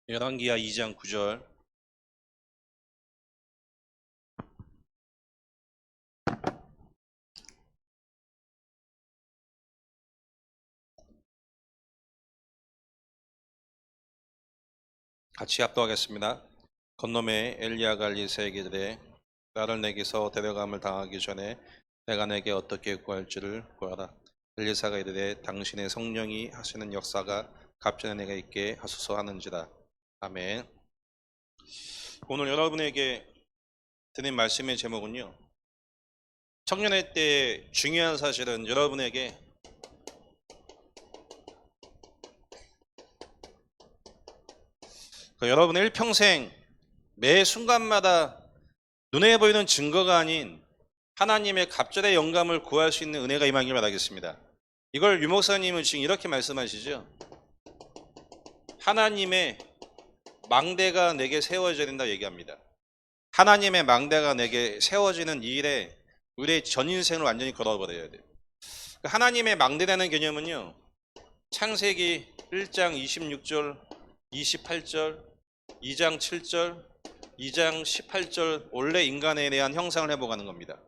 열왕기하 2장 9절. 같이 합독하겠습니다. 건너매 엘리야가 엘리사에게 이르되 나를 내게서 데려감을 당하기 전에 내가 내게 어떻게 구할지를 구하라. 엘리사가 이르되 당신의 성령이 하시는 역사가 갑전에 내가 있게 하소서 하는지라. 아멘. 오늘 여러분에게 드린 말씀의 제목은요, 청년의 때 중요한 사실은 여러분에게 여러분의 일평생 매 순간마다 눈에 보이는 증거가 아닌 하나님의 갑절의 영감을 구할 수 있는 은혜가 임하길 바라겠습니다. 이걸 유 목사님은 지금 이렇게 말씀하시죠. 하나님의 망대가 내게 세워져야 된다 얘기합니다. 하나님의 망대가 내게 세워지는 이 일에 우리의 전 인생을 완전히 걸어버려야 돼요. 하나님의 망대라는 개념은요, 창세기 1장 26절, 28절, 2장 7절, 2장 18절 원래 인간에 대한 형상을 회복하는 겁니다.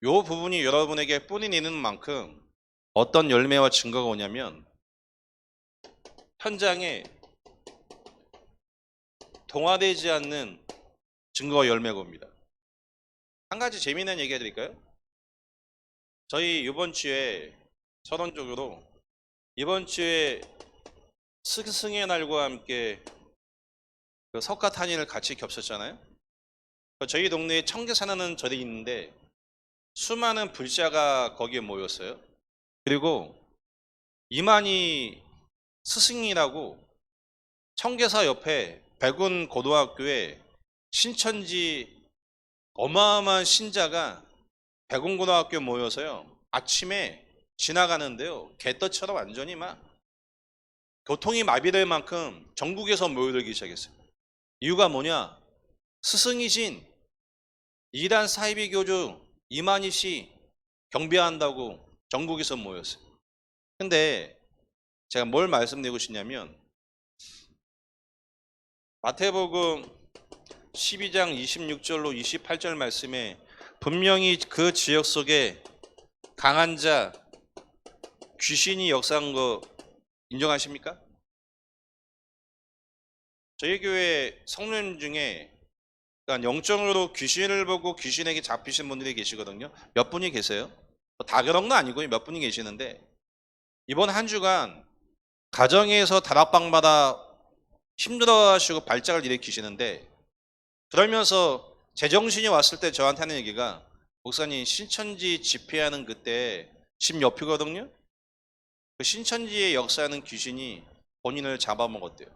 이 부분이 여러분에게 뿌리 내는 만큼 어떤 열매와 증거가 오냐면 현장에 동화되지 않는 증거와 열매가 옵니다. 한 가지 재미있는 얘기 해드릴까요? 저희 이번 주에 서론적으로 이번 주에 스승의 날과 함께 그 석가탄일을 같이 겹쳤잖아요. 저희 동네에 청계산하는 절이 있는데 수많은 불자가 거기에 모였어요. 그리고 이만희 스승이라고 청계사 옆에 백운 고등학교에 신천지 어마어마한 신자가 백운고등학교에 모여서요, 아침에 지나가는데요, 개떡처럼 완전히 막 교통이 마비될 만큼 전국에서 모여들기 시작했어요. 이유가 뭐냐? 스승이신 이단 사이비 교주 이만희 씨 경배한다고 전국에서 모였어요. 근데 제가 뭘 말씀드리고 싶냐면 마태복음 12장 26절로 28절 말씀에 분명히 그 지역 속에 강한 자, 귀신이 역사한 거 인정하십니까? 저희 교회 성도님 중에 영적으로 귀신을 보고 귀신에게 잡히신 분들이 계시거든요. 몇 분이 계세요? 다 그런 건 아니고요. 몇 분이 계시는데 이번 한 주간 가정에서 다락방마다 힘들어하시고 발작을 일으키시는데, 그러면서 제정신이 왔을 때 저한테 하는 얘기가 목사님 신천지 집회하는 그때 집 옆이거든요. 그 신천지의 역사하는 귀신이 본인을 잡아먹었대요.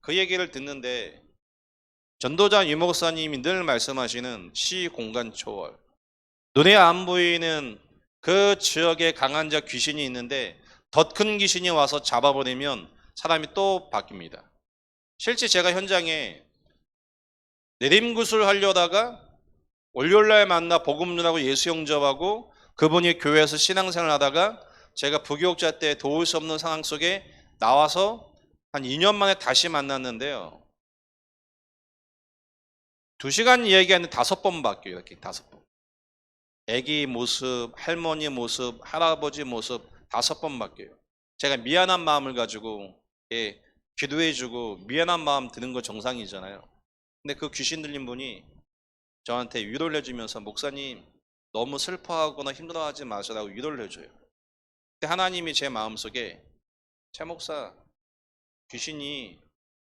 그 얘기를 듣는데 전도자 유 목사님이 늘 말씀하시는 시공간 초월, 눈에 안 보이는 그 지역에 강한 자 귀신이 있는데 더 큰 귀신이 와서 잡아버리면 사람이 또 바뀝니다. 실제 제가 현장에 내림구슬 하려다가 월요일날 만나 복음 누나고 예수 영접하고 그분이 교회에서 신앙생활 하다가 제가 부교육자 때 도울 수 없는 상황 속에 나와서 한 2년 만에 다시 만났는데요, 2시간 이야기하는데 5번 바뀌어요. 이렇게 5번. 애기 모습, 할머니 모습, 할아버지 모습 5번 바뀌어요. 제가 미안한 마음을 가지고 기도해주고 미안한 마음 드는 거 정상이잖아요. 근데 그 귀신 들린 분이 저한테 위로를 해주면서 목사님 너무 슬퍼하거나 힘들어하지 마시라고 위로를 해줘요. 근데 하나님이 제 마음속에 최 목사 귀신이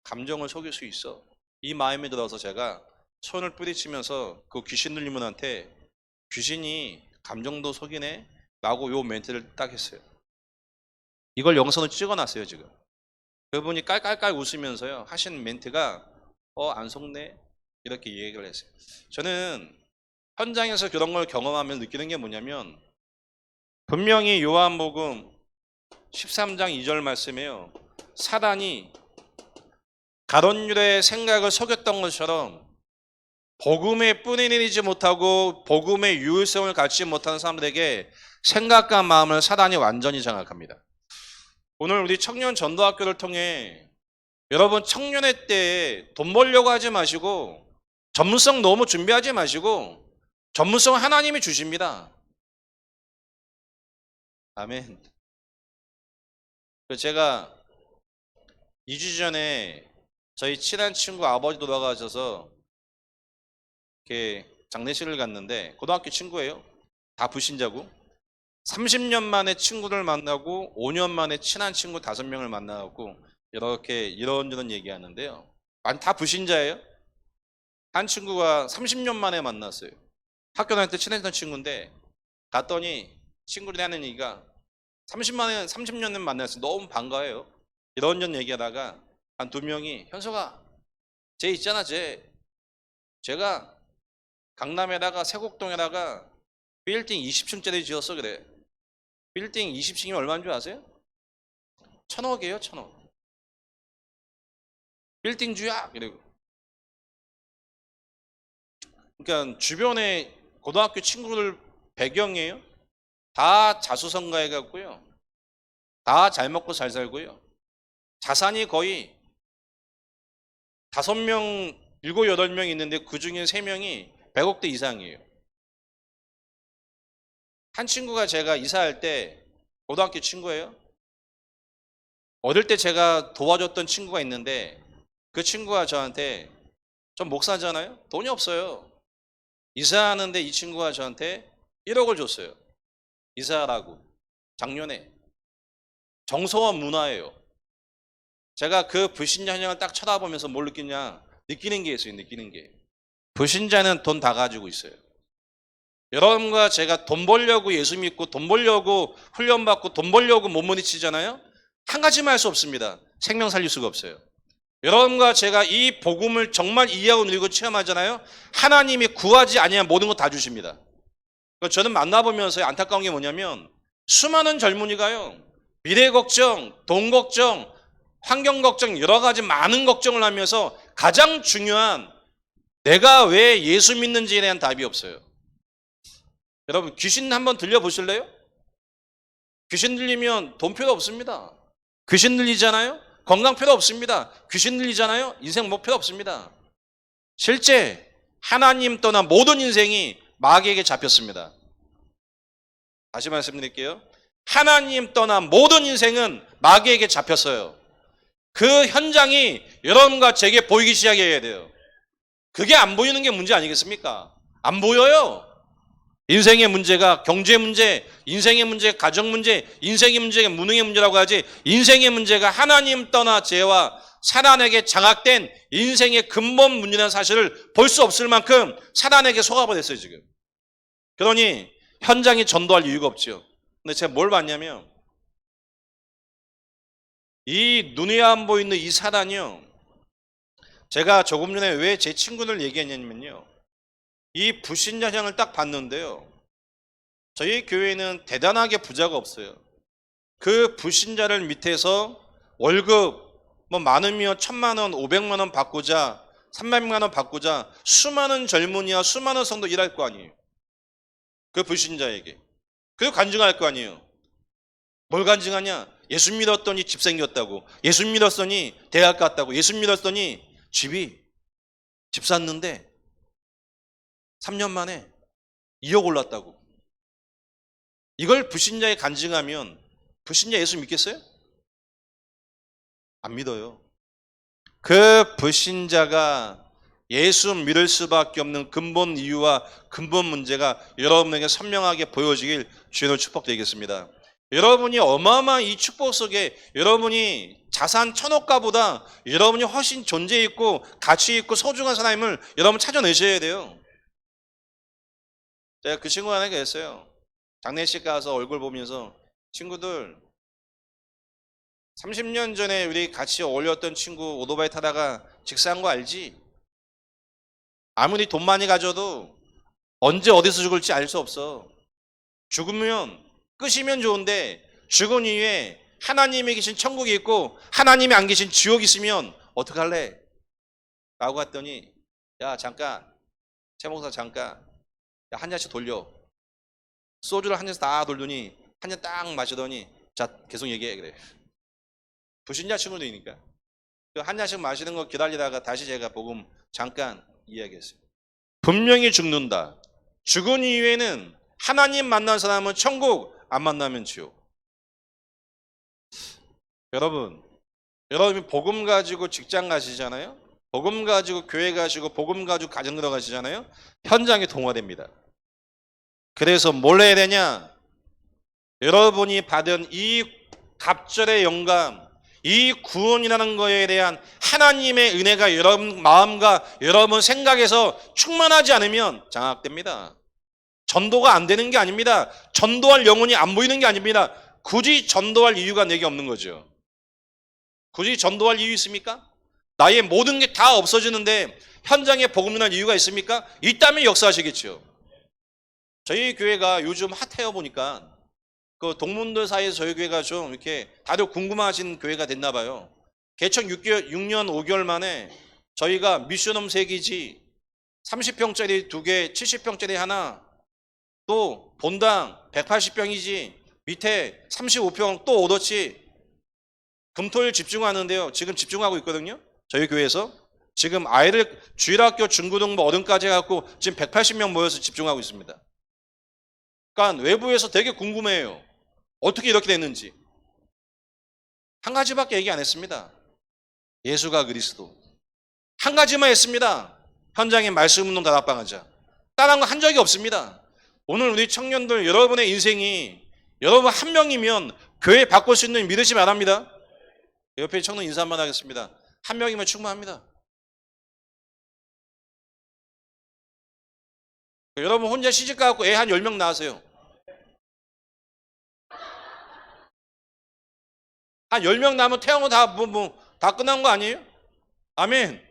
감정을 속일 수 있어, 이 마음이 들어서 제가 손을 뿌리치면서 그 귀신 들린 분한테 귀신이 감정도 속이네 라고 요 멘트를 딱 했어요. 이걸 영상으로 찍어놨어요. 지금 그분이 깔깔깔 웃으면서요 하신 멘트가 안 속네 이렇게 얘기를 했어요. 저는 현장에서 그런 걸 경험하면 느끼는 게 뭐냐면, 분명히 요한복음 13장 2절 말씀에요, 사단이 가룟유다의 생각을 속였던 것처럼 복음에 뿌리 내리지 못하고 복음의 유일성을 갖지 못하는 사람들에게 생각과 마음을 사단이 완전히 장악합니다. 오늘 우리 청년 전도학교를 통해 여러분 청년의 때에 돈 벌려고 하지 마시고 전문성 너무 준비하지 마시고 전문성 하나님이 주십니다. 아멘. 제가 2주 전에 저희 친한 친구 아버지 돌아가셔서 이렇게 장례식을 갔는데 고등학교 친구예요. 다 불신자고 30년 만에 친구를 만나고 5년 만에 친한 친구 5명을 만나고 이렇게 이런저런 얘기하는데요. 다 불신자예요. 한 친구가 30년 만에 만났어요. 학교 다닐 때 친했던 친구인데 갔더니 친구들이 하는 얘기가 30년을 만났어요. 너무 반가워요. 이런저런 얘기하다가 한 2명이 현석아 쟤 있잖아 제가 강남에다가 세곡동에다가 빌딩 20층짜리 지었어 그래. 빌딩 20층이면 얼마인 줄 아세요? 1,000억이에요 1,000억. 빌딩주야 그리고 그러니까 주변에 고등학교 친구들 배경이에요. 다 자수성가해 갖고요. 다 잘 먹고 잘 살고요. 자산이 거의 5명, 7, 8명 있는데 그 중에 3명이 100억대 이상이에요. 한 친구가 제가 이사할 때 고등학교 친구예요. 어릴 때 제가 도와줬던 친구가 있는데 그 친구가 저한테 전 목사잖아요. 돈이 없어요. 이사하는데 이 친구가 저한테 1억을 줬어요. 이사하라고. 작년에. 정서와 문화예요. 제가 그 불신자 현상을 딱 쳐다보면서 뭘 느끼냐? 느끼는 게 있어요. 느끼는 게. 불신자는 돈 다 가지고 있어요. 여러분과 제가 돈 벌려고 예수 믿고 돈 벌려고 훈련받고 돈 벌려고 몸부림치잖아요. 한 가지만 할 수 없습니다. 생명 살릴 수가 없어요. 여러분과 제가 이 복음을 정말 이해하고 누리고 체험하잖아요. 하나님이 구하지 아니하면 모든 거 다 주십니다. 저는 만나보면서 안타까운 게 뭐냐면 수많은 젊은이가요. 미래 걱정, 돈 걱정, 환경 걱정 여러 가지 많은 걱정을 하면서 가장 중요한 내가 왜 예수 믿는지에 대한 답이 없어요. 여러분 귀신 한번 들려보실래요? 귀신 들리면 돈 필요 없습니다. 귀신 들리잖아요? 건강 필요 없습니다. 귀신 들리잖아요? 인생 뭐 필요 없습니다. 실제 하나님 떠난 모든 인생이 마귀에게 잡혔습니다. 다시 말씀드릴게요. 하나님 떠난 모든 인생은 마귀에게 잡혔어요. 그 현장이 여러분과 제게 보이기 시작해야 돼요. 그게 안 보이는 게 문제 아니겠습니까? 안 보여요. 인생의 문제가 경제 문제, 인생의 문제, 가정 문제, 인생의 문제가 무능의 문제라고 하지 인생의 문제가 하나님 떠나 죄와 사단에게 장악된 인생의 근본 문제라는 사실을 볼 수 없을 만큼 사단에게 속아버렸어요 지금. 그러니 현장에 전도할 이유가 없죠. 근데 제가 뭘 봤냐면 이 눈에 안 보이는 이 사단이요. 제가 조금 전에 왜 제 친구들 얘기했냐면요. 이 불신자 현상을 딱 봤는데요. 저희 교회는 대단하게 부자가 없어요. 그 불신자를 밑에서 월급 뭐 많으면 1,000만 원, 500만 원 받고자 300만 원 받고자 수많은 젊은이와 수많은 성도 일할 거 아니에요. 그 불신자에게. 그리고 간증할 거 아니에요. 뭘 간증하냐? 예수 믿었더니 집 생겼다고. 예수 믿었더니 대학 갔다고. 예수 믿었더니 집 샀는데 3년 만에 2억 올랐다고. 이걸 불신자에 간증하면 불신자 예수 믿겠어요? 안 믿어요. 그 불신자가 예수 믿을 수밖에 없는 근본 이유와 근본 문제가 여러분에게 선명하게 보여지길 주님을 축복드리겠습니다. 여러분이 어마어마한 이 축복 속에 여러분이 자산 1,000억가보다 여러분이 훨씬 존재 있고 가치 있고 소중한 사람임을 여러분 찾아내셔야 돼요. 제가 그 친구 하나 했어요. 장례식 가서 얼굴 보면서 친구들 30년 전에 우리 같이 어울렸던 친구 오토바이 타다가 직사한 거 알지? 아무리 돈 많이 가져도 언제 어디서 죽을지 알 수 없어. 죽으면 끝이면 좋은데 죽은 이후에 하나님이 계신 천국이 있고 하나님이 안 계신 지옥이 있으면 어떡할래? 라고 했더니 야 잠깐 최 목사 잠깐 야, 한 잔씩 돌려. 소주를 한 잔씩 다 돌더니 한 잔 딱 마시더니 자 계속 얘기해 그래. 불신자 친구들이니까. 그 한 잔씩 마시는 거 기다리다가 다시 제가 복음 잠깐 이야기했어요. 분명히 죽는다. 죽은 이후에는 하나님 만난 사람은 천국, 안 만나면 지옥. 여러분이 복음 가지고 직장 가시잖아요. 복음 가지고 교회 가시고 복음 가지고 가정 들어가시잖아요. 현장에 동화됩니다. 그래서 뭘 해야 되냐? 여러분이 받은 이 갑절의 영감, 이 구원이라는 거에 대한 하나님의 은혜가 여러분 마음과 여러분 생각에서 충만하지 않으면 장악됩니다. 전도가 안 되는 게 아닙니다. 전도할 영혼이 안 보이는 게 아닙니다. 굳이 전도할 이유가 내게 없는 거죠. 굳이 전도할 이유 있습니까? 나의 모든 게 다 없어지는데 현장에 복음 전할 이유가 있습니까? 있다면 역사하시겠죠. 저희 교회가 요즘 핫해요 보니까 그 동문들 사이에서 저희 교회가 좀 이렇게 다들 궁금하신 교회가 됐나 봐요. 개청 6년 5개월 만에 저희가 미션홈 3기지 30평짜리 2개, 70평짜리 하나, 또 본당 180평이지 밑에 35평 또 오더치 금토일 집중하는데요. 지금 집중하고 있거든요. 저희 교회에서 지금 아이들 주일학교 중고등부 어른까지 해갖고 지금 180명 모여서 집중하고 있습니다. 그러니까 외부에서 되게 궁금해요. 어떻게 이렇게 됐는지. 한 가지밖에 얘기 안 했습니다. 예수가 그리스도. 한 가지만 했습니다. 현장에 말씀 운동 다락방하자. 다른 거 한 적이 없습니다. 오늘 우리 청년들 여러분의 인생이 여러분 한 명이면 교회 바꿀 수 있는 믿으시면 안 합니다. 옆에 청년 인사 한번 하겠습니다. 한 명이면 충분합니다. 여러분 혼자 시집 가고 애 한 10명 낳으세요. 한 10명 낳으면 태어나고 다 끝난 거 아니에요? 아멘.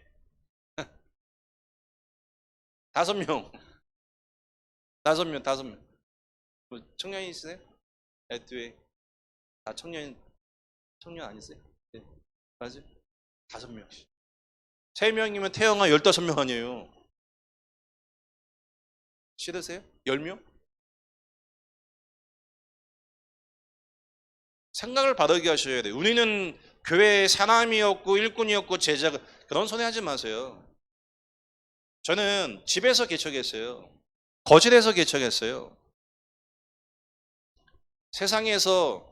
5명. 5명. 청년이 있으세요? 뒤에. 다 청년 아니세요? 네. 맞아요? 5명. 3명이면 태영아 15명 아니에요? 싫으세요? 10명? 생각을 바르게 하셔야 돼요. 우리는 교회의 사람이었고 일꾼이었고 제자가 그런 소리 하지 마세요. 저는 집에서 개척했어요. 거실에서 개척했어요. 세상에서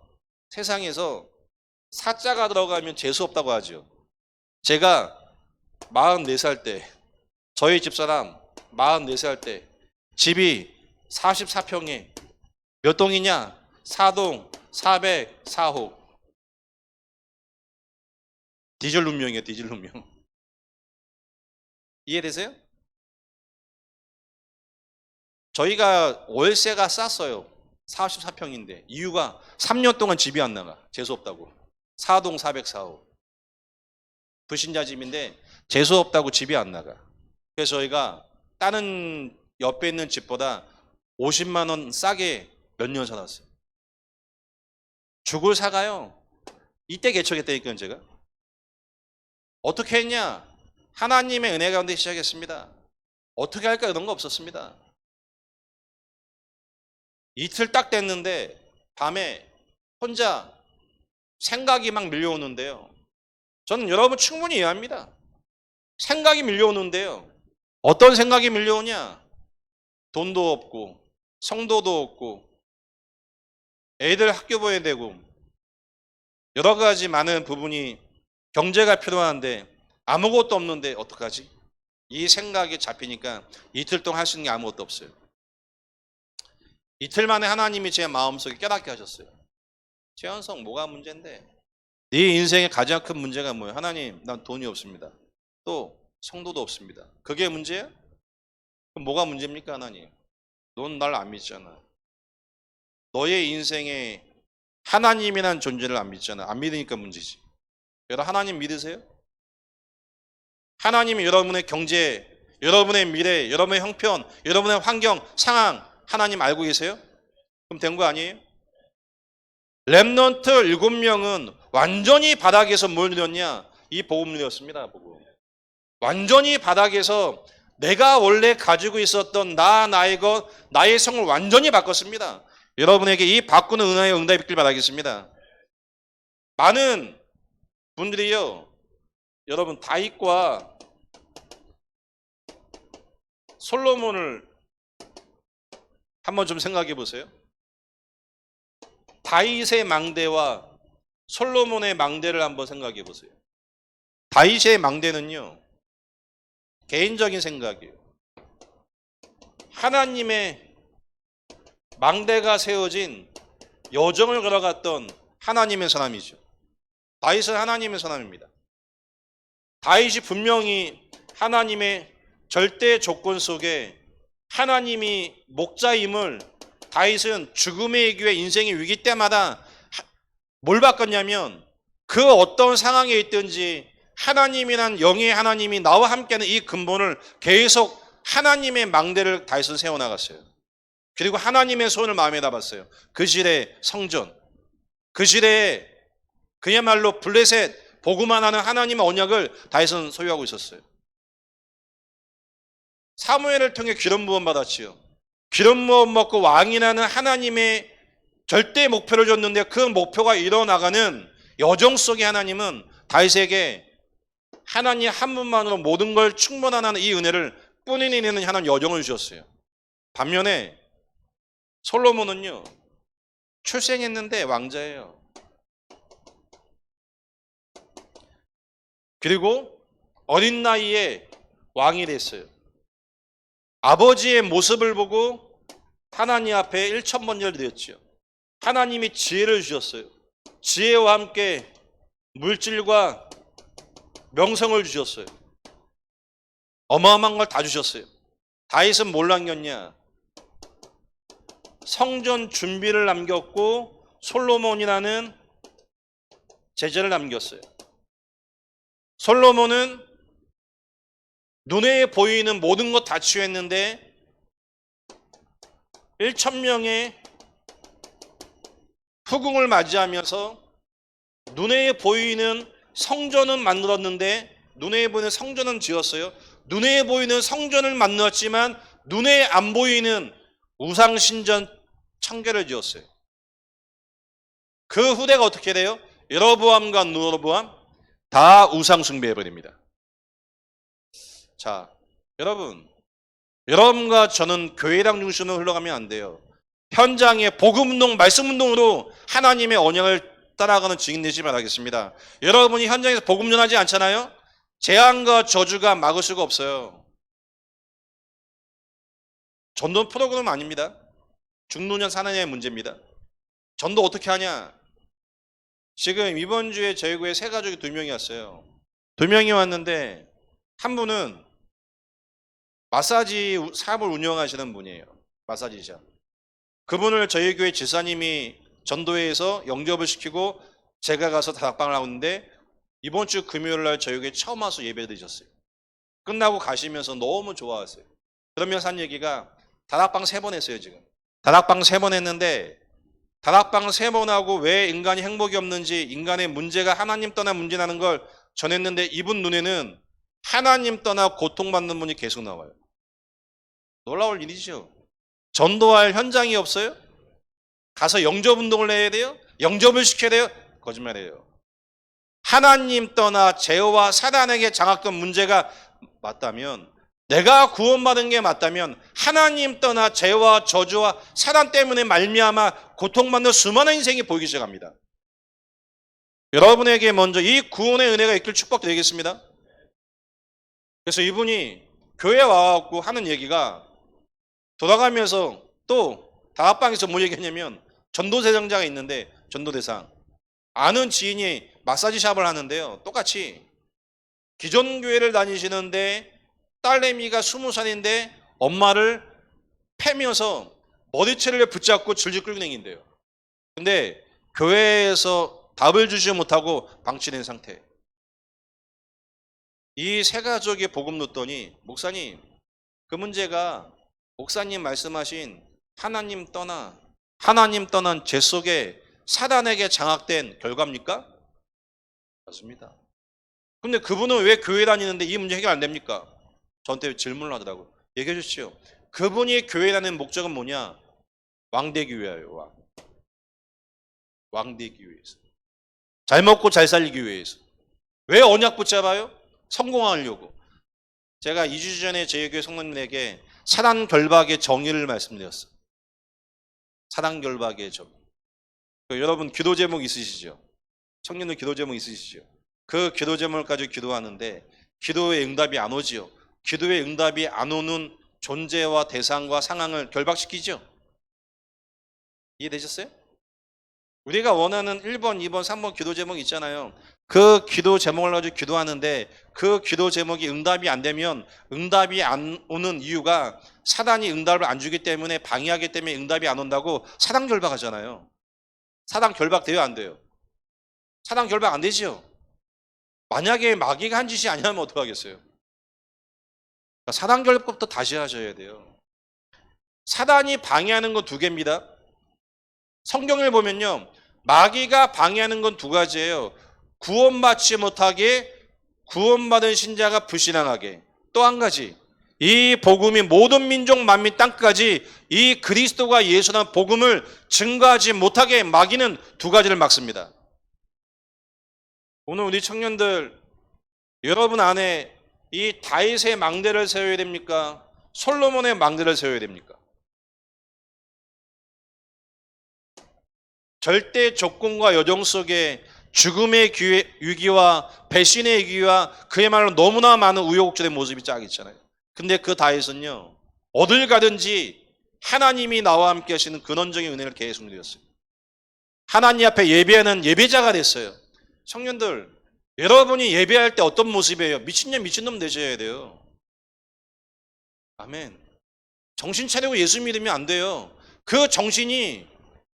사자가 들어가면 재수 없다고 하죠. 제가 44살 때 저희 집사람 44살 때 집이 44평에 몇 동이냐? 4동 404호. 디젤 운명이에요. 디젤 운명. 이해되세요? 저희가 월세가 쌌어요. 44평인데 이유가 3년 동안 집이 안 나가. 재수없다고. 4동 404호. 불신자 집인데 재수없다고 집이 안 나가. 그래서 저희가 다른 옆에 있는 집보다 50만 원 싸게 몇 년 살았어요. 죽을 사가요. 이때 개척했다니까요. 제가. 어떻게 했냐? 하나님의 은혜 가운데 시작했습니다. 어떻게 할까 그런 거 없었습니다. 이틀 딱 됐는데 밤에 혼자 생각이 막 밀려오는데요. 저는 여러분 충분히 이해합니다. 생각이 밀려오는데요. 어떤 생각이 밀려오냐? 돈도 없고 성도도 없고 애들 학교 보내야 되고 여러 가지 많은 부분이 경제가 필요한데 아무것도 없는데 어떡하지? 이 생각이 잡히니까 이틀 동안 할 수 있는 게 아무것도 없어요. 이틀 만에 하나님이 제 마음속에 깨닫게 하셨어요. 최현성 뭐가 문제인데? 네 인생의 가장 큰 문제가 뭐예요? 하나님 난 돈이 없습니다. 또 성도도 없습니다. 그게 문제야? 그럼 뭐가 문제입니까 하나님? 넌 날 안 믿잖아. 너의 인생에 하나님이란 존재를 안 믿잖아. 안 믿으니까 문제지. 여러분 하나님 믿으세요? 하나님이 여러분의 경제, 여러분의 미래, 여러분의 형편, 여러분의 환경, 상황 하나님 알고 계세요? 그럼 된 거 아니에요? 렘넌트 7명은 완전히 바닥에서 뭘 누렸냐? 이 복음 누렸습니다. 복음. 완전히 바닥에서 내가 원래 가지고 있었던 나의 것, 나의 성을 완전히 바꿨습니다. 여러분에게 이 바꾸는 은혜의 응답이 있길 바라겠습니다. 많은 분들이요, 여러분 다윗과 솔로몬을 한번 좀 생각해 보세요. 다윗의 망대와 솔로몬의 망대를 한번 생각해 보세요. 다윗의 망대는요, 개인적인 생각이에요. 하나님의 망대가 세워진 여정을 걸어갔던 하나님의 사람이죠. 다윗은 하나님의 사람입니다. 다윗이 분명히 하나님의 절대 조건 속에 하나님이 목자임을 다윗은 죽음의 위기에 인생의 위기 때마다 뭘 바꿨냐면 그 어떤 상황에 있든지 하나님이란 영의 하나님이 나와 함께하는 이 근본을 계속 하나님의 망대를 다윗은 세워나갔어요. 그리고 하나님의 손을 마음에 담았어요. 그 시대의 성전, 그 시대에 그야말로 블레셋 보고만 하는 하나님의 언약을 다윗은 소유하고 있었어요. 사무엘을 통해 기름 부음 받았지요. 기름 부음 받고 왕이라는 하나님의 절대 목표를 줬는데 그 목표가 이뤄나가는 여정 속에 하나님은 다윗에게 하나님 한 분만으로 모든 걸 충분하는 이 은혜를 뿌리는 하나님 여정을 주셨어요. 반면에 솔로몬은요, 출생했는데 왕자예요. 그리고 어린 나이에 왕이 됐어요. 아버지의 모습을 보고 하나님 앞에 1,000번째를 드렸지요. 하나님이 지혜를 주셨어요. 지혜와 함께 물질과 명성을 주셨어요. 어마어마한 걸 다 주셨어요. 다윗은 뭘 남겼냐? 성전 준비를 남겼고 솔로몬이라는 제자를 남겼어요. 솔로몬은 눈에 보이는 모든 것 다 취했는데 1,000명의 후궁을 맞이하면서 눈에 보이는 성전은 만들었는데 눈에 보이는 성전은 지었어요. 눈에 보이는 성전을 만들었지만 눈에 안 보이는 우상신전 1,000개를 지었어요. 그 후대가 어떻게 돼요? 여로보암과 느로보암 다 우상 숭배해버립니다. 자, 여러분과 저는 교회당 중심으로 흘러가면 안 돼요. 현장의 복음운동, 말씀운동으로 하나님의 언약을 따라가는 증인 되시기 바라겠습니다. 여러분이 현장에서 복음 전하지 않잖아요? 재앙과 저주가 막을 수가 없어요. 전도 프로그램 아닙니다. 중노년 사느냐의 문제입니다. 전도 어떻게 하냐? 지금 이번 주에 저희 교회 세 가족이 2명이 왔어요. 2명이 왔는데 한 분은 마사지 사업을 운영하시는 분이에요. 마사지샵. 그분을 저희 교회 지사님이 전도회에서 영접을 시키고 제가 가서 다락방을 하고 있는데 이번 주 금요일 날 저희 교회 처음 와서 예배 드리셨어요. 끝나고 가시면서 너무 좋아하세요. 그러면서 한 얘기가 다락방 3번 했어요. 지금 다락방 3번 했는데 다락방 3번 하고 왜 인간이 행복이 없는지, 인간의 문제가 하나님 떠나 문제라는 걸 전했는데 이분 눈에는 하나님 떠나 고통받는 분이 계속 나와요. 놀라울 일이죠. 전도할 현장이 없어요? 가서 영접운동을 해야 돼요? 영접을 시켜야 돼요? 거짓말이에요. 하나님 떠나 죄와 사단에게 장악된 문제가 맞다면, 내가 구원받은 게 맞다면 하나님 떠나 죄와 저주와 사단 때문에 말미암아 고통받는 수많은 인생이 보이기 시작합니다. 여러분에게 먼저 이 구원의 은혜가 있길 축복드리겠습니다. 그래서 이분이 교회에 와갖고 하는 얘기가, 돌아가면서 또 다락방에서 뭐 얘기했냐면, 전도대상자가 있는데 전도대상 아는 지인이 마사지샵을 하는데요, 똑같이 기존 교회를 다니시는데 딸내미가 20살인데 엄마를 패면서 머리채를 붙잡고 질질 끌고 다닌대요. 근데 교회에서 답을 주지 못하고 방치된 상태. 이 세 가족의 복음 넣더니, 목사님, 그 문제가 목사님 말씀하신 하나님 떠난 죄 속에 사단에게 장악된 결과입니까? 맞습니다. 근데 그분은 왜 교회 다니는데 이 문제 해결 안 됩니까? 저한테 질문을 하더라고요. 얘기해 주시죠. 그분이 교회 다니는 목적은 뭐냐? 왕되기 위하여. 왕되기 위해서. 잘 먹고 잘 살기 위해서. 왜 언약 붙잡아요? 성공하려고. 제가 2주 전에 저희 교회 성도님에게 사단 결박의 정의를 말씀드렸어요. 사단 결박의 정의. 여러분 기도 제목 있으시죠? 청년들 기도 제목 있으시죠? 그 기도 제목을 가지고 기도하는데 기도의 응답이 안 오지요. 기도의 응답이 안 오는 존재와 대상과 상황을 결박시키죠. 이해되셨어요? 우리가 원하는 1번, 2번, 3번 기도 제목이 있잖아요. 그 기도 제목을 가지고 기도하는데 그 기도 제목이 응답이 안 되면 응답이 안 오는 이유가 사단이 응답을 안 주기 때문에 방해하기 때문에 응답이 안 온다고 사단 결박하잖아요. 사단 결박돼요, 안 돼요? 사단 결박 안 되지요. 만약에 마귀가 한 짓이 아니라면 어떡하겠어요? 그러니까 사단 결박부터 다시 하셔야 돼요. 사단이 방해하는 건 2개입니다. 성경을 보면요, 마귀가 방해하는 건 2가지예요. 구원받지 못하게, 구원받은 신자가 불신앙하게. 또 한 가지, 이 복음이 모든 민족 만민 땅까지 이 그리스도가 예수라는 복음을 증거하지 못하게 마귀는 2가지를 막습니다. 오늘 우리 청년들, 여러분 안에 이 다윗의 망대를 세워야 됩니까? 솔로몬의 망대를 세워야 됩니까? 절대 조건과 여정 속에 죽음의 위기와 배신의 위기와 그야말로 너무나 많은 우여곡절의 모습이 쫙 있잖아요. 근데 그 다윗은요, 어딜 가든지 하나님이 나와 함께 하시는 근원적인 은혜를 계속 누렸어요. 하나님 앞에 예배하는 예배자가 됐어요. 청년들, 여러분이 예배할 때 어떤 모습이에요? 미친년 미친놈 되셔야 돼요. 아멘. 정신 차리고 예수 믿으면 안 돼요. 그 정신이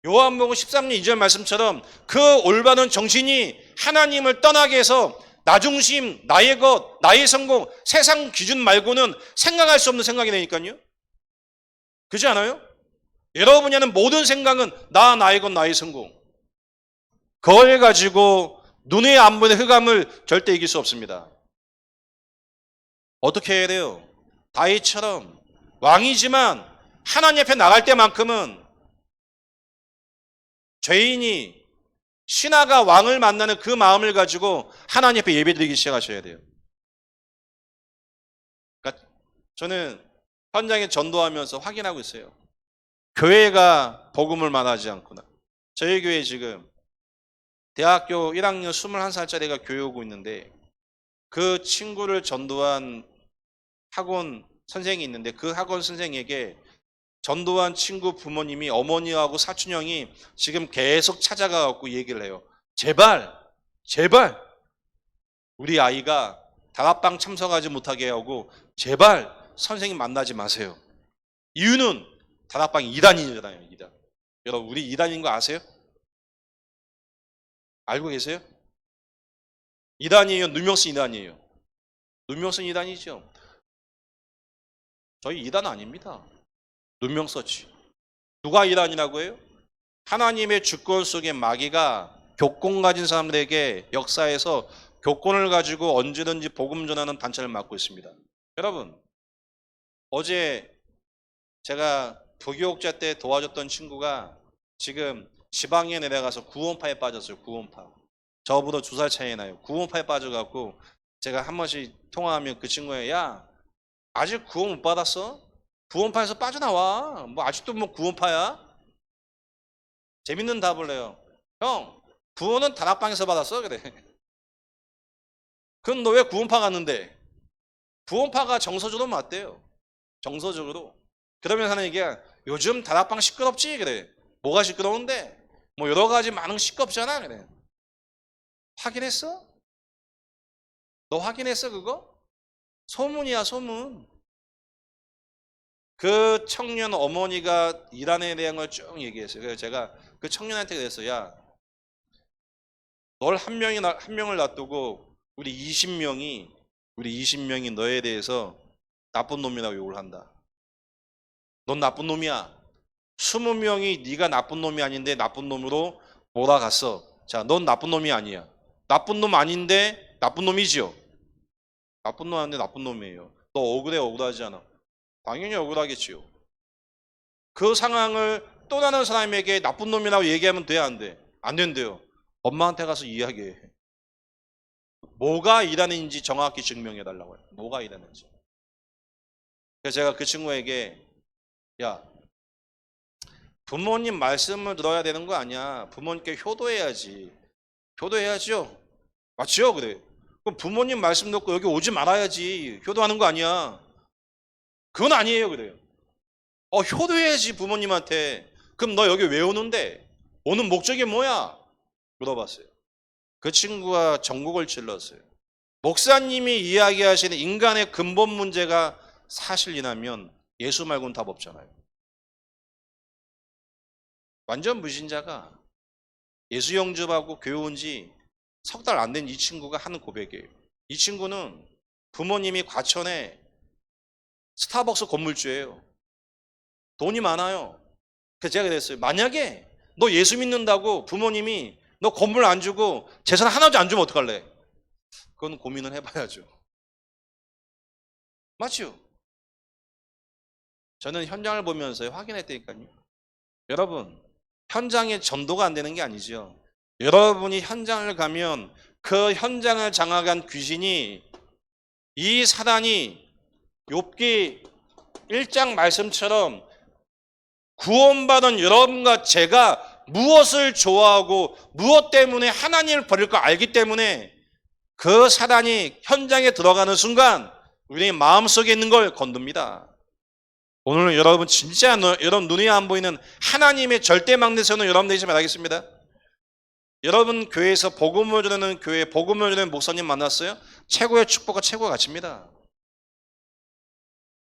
요한복음 13장 2절 말씀처럼 그 올바른 정신이 하나님을 떠나게 해서 나 중심, 나의 것, 나의 성공, 세상 기준 말고는 생각할 수 없는 생각이 되니까요. 그렇지 않아요? 여러분이 하는 모든 생각은 나의 것, 나의 성공. 그걸 가지고 눈에 안 보이는 흑암을 절대 이길 수 없습니다. 어떻게 해야 돼요? 다윗처럼 왕이지만 하나님 앞에 나갈 때만큼은 죄인이 신하가 왕을 만나는 그 마음을 가지고 하나님 앞에 예배드리기 시작하셔야 돼요. 그러니까 저는 현장에 전도하면서 확인하고 있어요. 교회가 복음을 말하지 않구나. 저희 교회 지금 대학교 1학년 21살짜리가 교회 오고 있는데 그 친구를 전도한 학원 선생이 있는데 그 학원 선생에게 전도한 친구 부모님이 어머니하고 사촌형이 지금 계속 찾아가갖고 얘기를 해요. 제발 우리 아이가 다락방 참석하지 못하게 하고 제발 선생님 만나지 마세요. 이유는 다락방이 2단이잖아요. 2단. 여러분 우리 2단인 거 아세요? 알고 계세요? 2단이에요? 누명쓴 2단이에요? 누명쓴 2단이죠. 저희 2단 아닙니다. 누명서치. 누가 2단이라고 해요? 하나님의 주권 속에 마귀가 교권 가진 사람들에게 역사에서 교권을 가지고 언제든지 복음 전하는 단체를 맡고 있습니다. 여러분, 어제 제가 부교육자 때 도와줬던 친구가 지금 지방에 내려가서 구원파에 빠졌어요. 구원파. 저보다 2살 차이 나요. 구원파에 빠져갖고 제가 한 번씩 통화하면 그 친구가 야 아직 구원 못 받았어? 구원파에서 빠져나와. 뭐 아직도 뭐 구원파야? 재밌는 답을 해요. 형, 구원은 다락방에서 받았어? 그래. 그럼 너 왜 구원파 갔는데? 구원파가 정서적으로 맞대요. 정서적으로. 그러면 하는 얘기야. 요즘 다락방 시끄럽지? 그래. 뭐가 시끄러운데? 뭐 여러 가지 많은 시끄럽잖아? 그래. 확인했어? 너 확인했어 그거? 소문이야 소문. 그 청년 어머니가 이란에 대한 걸 쭉 얘기했어요. 그래서 제가 그 청년한테 그랬어요. 야, 널 한 명을 놔두고 우리 20명이 너에 대해서 나쁜 놈이라고 욕을 한다. 넌 나쁜 놈이야. 20명이 네가 나쁜 놈이 아닌데 나쁜 놈으로 몰아갔어. 자, 넌 나쁜 놈이 아니야. 나쁜 놈 아닌데 나쁜 놈이지요. 나쁜 놈 아닌데 나쁜 놈이에요. 너 억울하지 않아? 당연히 억울하겠지요. 그 상황을 또 다른 사람에게 나쁜 놈이라고 얘기하면 돼, 안 돼? 안 된대요. 엄마한테 가서 이야기해. 뭐가 일하는지 정확히 증명해 달라고 해요. 뭐가 일하는지. 그래서 제가 그 친구에게 야, 부모님 말씀을 들어야 되는 거 아니야. 부모님께 효도해야지. 효도해야죠. 맞죠? 그래. 그럼 부모님 말씀 듣고 여기 오지 말아야지. 효도하는 거 아니야. 그건 아니에요. 그래요. 효도해야지 부모님한테. 그럼 너 여기 왜 오는데? 오는 목적이 뭐야? 물어봤어요. 그 친구가 전곡을 찔렀어요. 목사님이 이야기하시는 인간의 근본 문제가 사실이라면 예수 말고는 답 없잖아요. 완전 무신자가 예수 영접하고 교회 온 지 석 달 안 된 이 친구가 하는 고백이에요. 이 친구는 부모님이 과천에 스타벅스 건물주예요. 돈이 많아요. 그래서 제가 그랬어요. 만약에 너 예수 믿는다고 부모님이 너 건물 안 주고 재산 하나도 안 주면 어떡할래? 그건 고민을 해봐야죠. 맞죠? 저는 현장을 보면서 확인했다니까요. 여러분, 현장에 전도가 안 되는 게 아니죠. 여러분이 현장을 가면 그 현장을 장악한 귀신이 이 사단이 욥기 1장 말씀처럼 구원받은 여러분과 제가 무엇을 좋아하고 무엇 때문에 하나님을 버릴 걸 알기 때문에 그 사단이 현장에 들어가는 순간 우리의 마음속에 있는 걸 건듭니다. 오늘 여러분 진짜 여러분 눈에 안 보이는 하나님의 절대 망대에서는 여러분 되시면 바라겠습니다. 여러분 교회에서 복음을 전하는 교회, 복음을 전하는 목사님 만났어요? 최고의 축복과 최고의 가치입니다.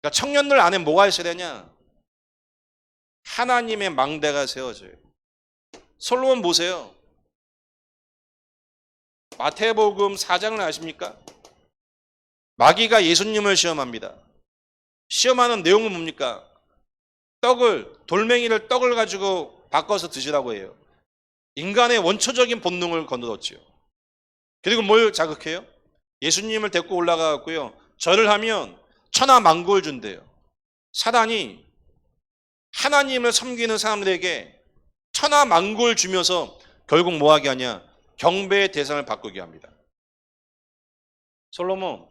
그러니까 청년들 안에 뭐가 있어야 되냐? 하나님의 망대가 세워져요. 솔로몬 보세요. 마태복음 4장을 아십니까? 마귀가 예수님을 시험합니다. 시험하는 내용은 뭡니까? 돌멩이를 떡을 가지고 바꿔서 드시라고 해요. 인간의 원초적인 본능을 거느렸죠. 그리고 뭘 자극해요? 예수님을 데리고 올라가고요. 절을 하면 천하 만국을 준대요. 사단이 하나님을 섬기는 사람들에게 천하 만국을 주면서 결국 뭐하게 하냐? 경배의 대상을 바꾸게 합니다. 솔로몬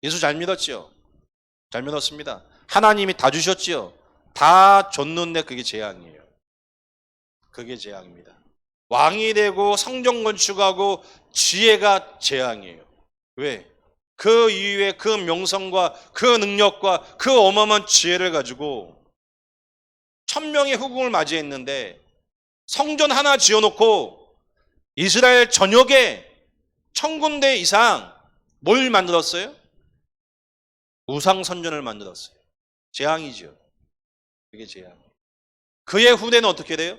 예수 잘 믿었죠? 잘 믿었습니다. 하나님이 다 주셨죠? 다 줬는데 그게 재앙이에요. 그게 재앙입니다. 왕이 되고 성전 건축하고 지혜가 재앙이에요. 왜? 그 이후에 그 명성과 그 능력과 그 어마어마한 지혜를 가지고 1000명의 후궁을 맞이했는데 성전 하나 지어놓고 이스라엘 전역에 1000군데 이상 뭘 만들었어요? 우상선전을 만들었어요. 재앙이죠. 그게 재앙. 그의 후대는 어떻게 돼요?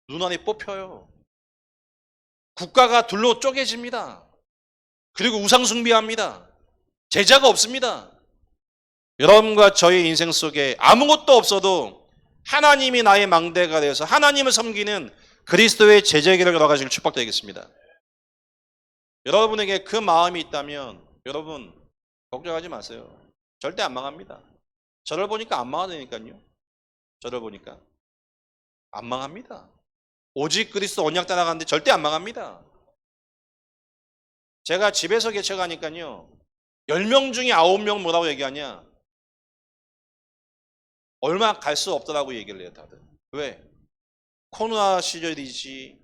눈안이 뽑혀요. 국가가 둘로 쪼개집니다. 그리고 우상숭배합니다. 제자가 없습니다. 여러분과 저의 인생 속에 아무것도 없어도 하나님이 나의 망대가 되어서 하나님을 섬기는 그리스도의 제자에게를 걸어가시길 축복드리겠습니다. 여러분에게 그 마음이 있다면 여러분 걱정하지 마세요. 절대 안 망합니다. 저를 보니까 안 망하다니까요. 저를 보니까 안 망합니다. 오직 그리스도 언약 따라가는데 절대 안 망합니다. 제가 집에서 개척하니까요. 10명 중에 9명 뭐라고 얘기하냐? 얼마 갈 수 없더라고 얘기를 해요, 다들. 왜? 코로나 시절이지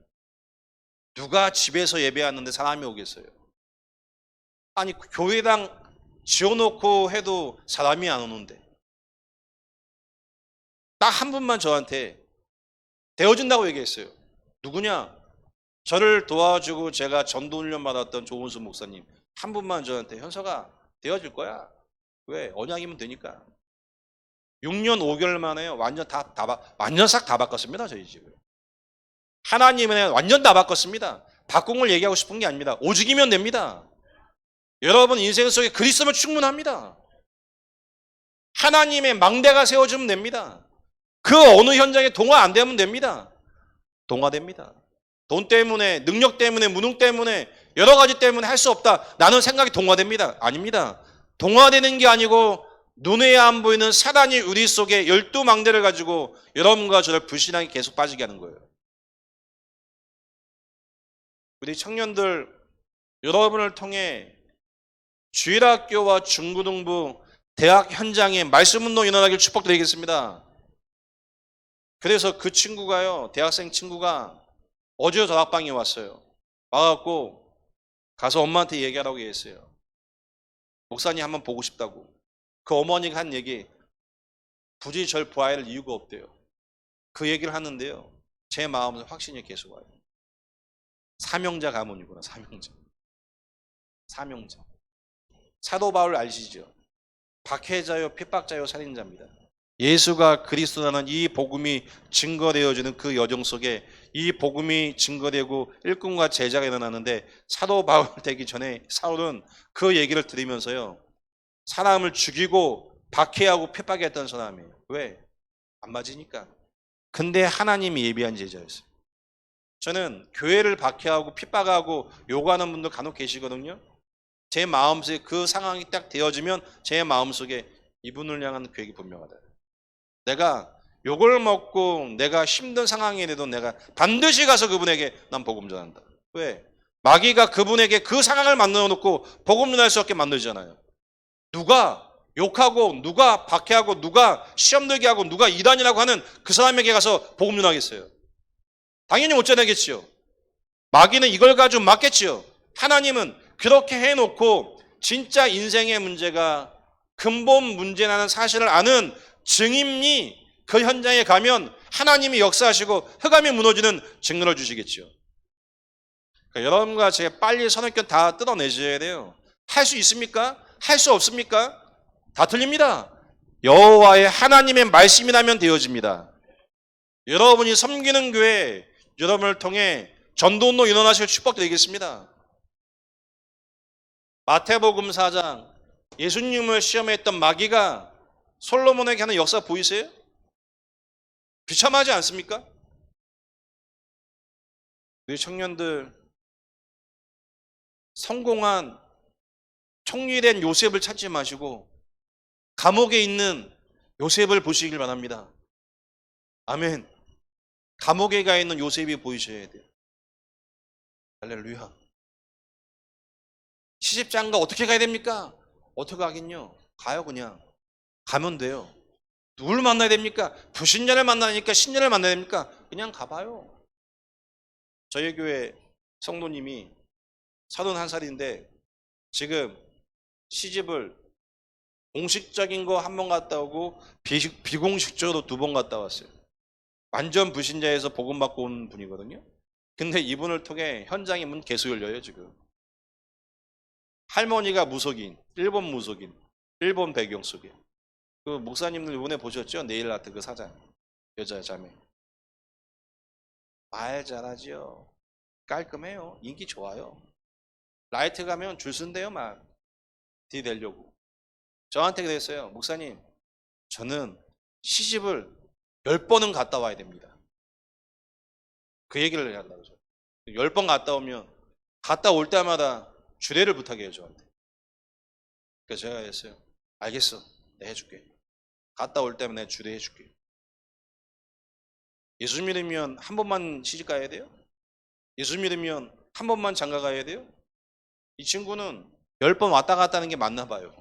누가 집에서 예배하는데 사람이 오겠어요? 아니 교회당 지어놓고 해도 사람이 안 오는데 딱 한 분만 저한테 되어준다고 얘기했어요. 누구냐? 저를 도와주고 제가 전도훈련 받았던 조은수 목사님 한 분만 저한테 현서가 되어줄 거야. 왜? 언약이면 되니까. 6년 5개월 만에 완전 완전 싹 다 바꿨습니다. 저희 집을. 하나님은 완전 다 바꿨습니다. 바꾼 걸 얘기하고 싶은 게 아닙니다. 오직이면 됩니다. 여러분 인생 속에 그리스도면 충분합니다. 하나님의 망대가 세워주면 됩니다. 그 어느 현장에 동화 안 되면 됩니다. 동화됩니다. 돈 때문에, 능력 때문에, 무능 때문에, 여러 가지 때문에 할 수 없다. 나는 생각이 동화됩니다. 아닙니다. 동화되는 게 아니고 눈에 안 보이는 사단이 우리 속에 12망대를 가지고 여러분과 저를 불신하게 계속 빠지게 하는 거예요. 우리 청년들 여러분을 통해 주일학교와 중고등부 대학 현장에 말씀운동 일어나길 축복드리겠습니다. 그래서 그 친구가요, 대학생 친구가 어제 다락방에 왔어요. 와갖고 가서 엄마한테 얘기하라고 얘기했어요. 목사님 한번 보고 싶다고. 그 어머니가 한 얘기, 굳이 절 봐야 할 이유가 없대요. 그 얘기를 하는데요, 제 마음에서 확신이 계속 와요. 사명자 가문이구나. 사명자. 사도 바울 아시죠? 박해자요 핍박자요 살인자입니다. 예수가 그리스도라는 이 복음이 증거되어지는 그 여정 속에 이 복음이 증거되고 일꾼과 제자가 일어나는데, 사도 바울 되기 전에 사울은 그 얘기를 들으면서요, 사람을 죽이고 박해하고 핍박했던 사람이에요. 왜? 안 맞으니까. 근데 하나님이 예비한 제자였어요. 저는 교회를 박해하고 핍박하고 요구하는 분들 간혹 계시거든요. 제 마음속에 그 상황이 딱 되어지면 제 마음속에 이분을 향한 계획이 분명하다. 내가 욕을 먹고 내가 힘든 상황이 돼도 내가 반드시 가서 그분에게 난 복음 전한다. 왜? 마귀가 그분에게 그 상황을 만들어 놓고 복음 전할 수 없게 만들잖아요. 누가 욕하고 누가 박해하고 누가 시험 들게 하고 누가 이단이라고 하는 그 사람에게 가서 복음 전하겠어요? 당연히 못 전하겠지요. 마귀는 이걸 가지고 막겠지요. 하나님은 그렇게 해놓고 진짜 인생의 문제가 근본 문제라는 사실을 아는 증인이 그 현장에 가면 하나님이 역사하시고 흑암이 무너지는 증거를 주시겠죠. 그러니까 여러분과 제가 빨리 선입견 다 뜯어내셔야 돼요. 할 수 있습니까? 할 수 없습니까? 다 틀립니다. 여호와의 하나님의 말씀이라면 되어집니다. 여러분이 섬기는 교회, 여러분을 통해 전도운동 일어나실 축복드리겠습니다. 마태복음 4장, 예수님을 시험했던 마귀가 솔로몬에게 하는 역사 보이세요? 비참하지 않습니까? 우리 청년들, 성공한 총리된 요셉을 찾지 마시고 감옥에 있는 요셉을 보시길 바랍니다. 아멘. 감옥에 가 있는 요셉이 보이셔야 돼요. 할렐루야. 시집장가 어떻게 가야 됩니까? 어떻게 가긴요? 가요. 그냥 가면 돼요. 누굴 만나야 됩니까? 불신자를 만나니까 신자를 만나야 됩니까? 그냥 가봐요. 저희 교회 성도님이 31살인데 지금 시집을 공식적인 거 한 번 갔다 오고 비공식적으로 2번 갔다 왔어요. 완전 불신자에서 복음 받고 온 분이거든요. 근데 이분을 통해 현장의 문 계속 열려요. 지금 할머니가 무속인, 일본 무속인, 일본 배경 속에. 그 목사님들 이번에 보셨죠? 네일 아트 그 사장, 여자 자매. 말 잘하지요. 깔끔해요. 인기 좋아요. 라이트 가면 줄 쓴대요. 막 뒤대려고. 저한테 그랬어요. 목사님, 저는 시집을 10번은 갔다 와야 됩니다. 그 얘기를 한다고. 10번 갔다 오면 갔다 올 때마다 주례를 부탁해요. 저한테. 그래서 제가 했어요. 알겠어. 내가 해줄게. 갔다 올 때면 내가 주례 해줄게. 예수 믿으면 한 번만 시집 가야 돼요? 예수 믿으면 한 번만 장가 가야 돼요? 이 친구는 10번 왔다 갔다 하는 게 맞나 봐요.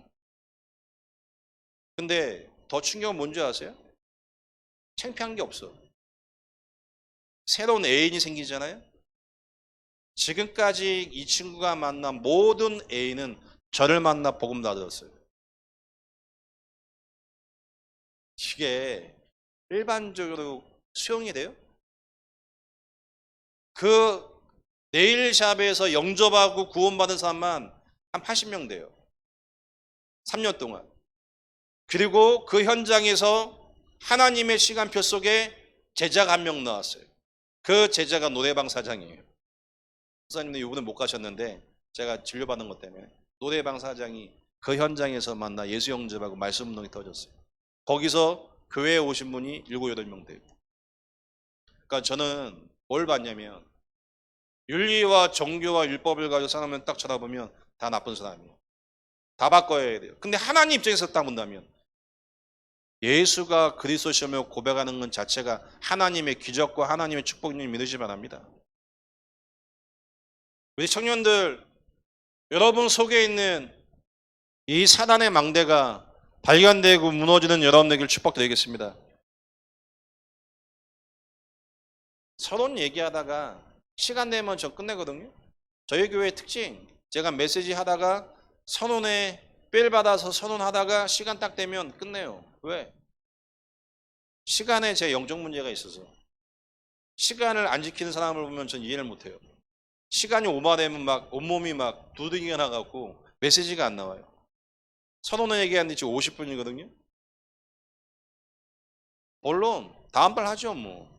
근데 더 충격은 뭔지 아세요? 창피한 게 없어. 새로운 애인이 생기잖아요? 지금까지 이 친구가 만난 모든 애인은 저를 만나 복음 다 들었어요. 이게 일반적으로 수용이 돼요? 그 네일샵에서 영접하고 구원받은 사람만 한 80명 돼요. 3년 동안. 그리고 그 현장에서 하나님의 시간표 속에 제자가 한 명 나왔어요. 그 제자가 노래방 사장이에요. 목사님도 이번에 못 가셨는데 제가 진료받는 것 때문에 노래방 사장이 그 현장에서 만나 예수 영접하고 말씀 운동이 터졌어요. 거기서 교회에 오신 분이 7, 8명 돼요. 그러니까 저는 뭘 봤냐면 윤리와 정교와 율법을 가지고 사람을 딱 쳐다보면 다 나쁜 사람이에요. 다 바꿔야 돼요. 근데 하나님 입장에서 딱 본다면 예수가 그리스도시며 고백하는 것 자체가 하나님의 기적과 하나님의 축복을 믿으시기 바랍니다. 우리 청년들, 여러분 속에 있는 이 사단의 망대가 발견되고 무너지는 여러분 되길 축복드리겠습니다. 서론 얘기하다가 시간 되면 저 끝내거든요. 저희 교회 특징, 제가 메시지 하다가 선언에 삘 받아서 선언하다가 시간 딱 되면 끝내요. 왜? 시간에 제 영적 문제가 있어서. 시간을 안 지키는 사람을 보면 전 이해를 못해요. 시간이 오버되면 막 온몸이 막 두들기가 나갖고 메시지가 안 나와요. 선언을 얘기하는데 지금 50분이거든요. 물론 다음발 하죠 뭐.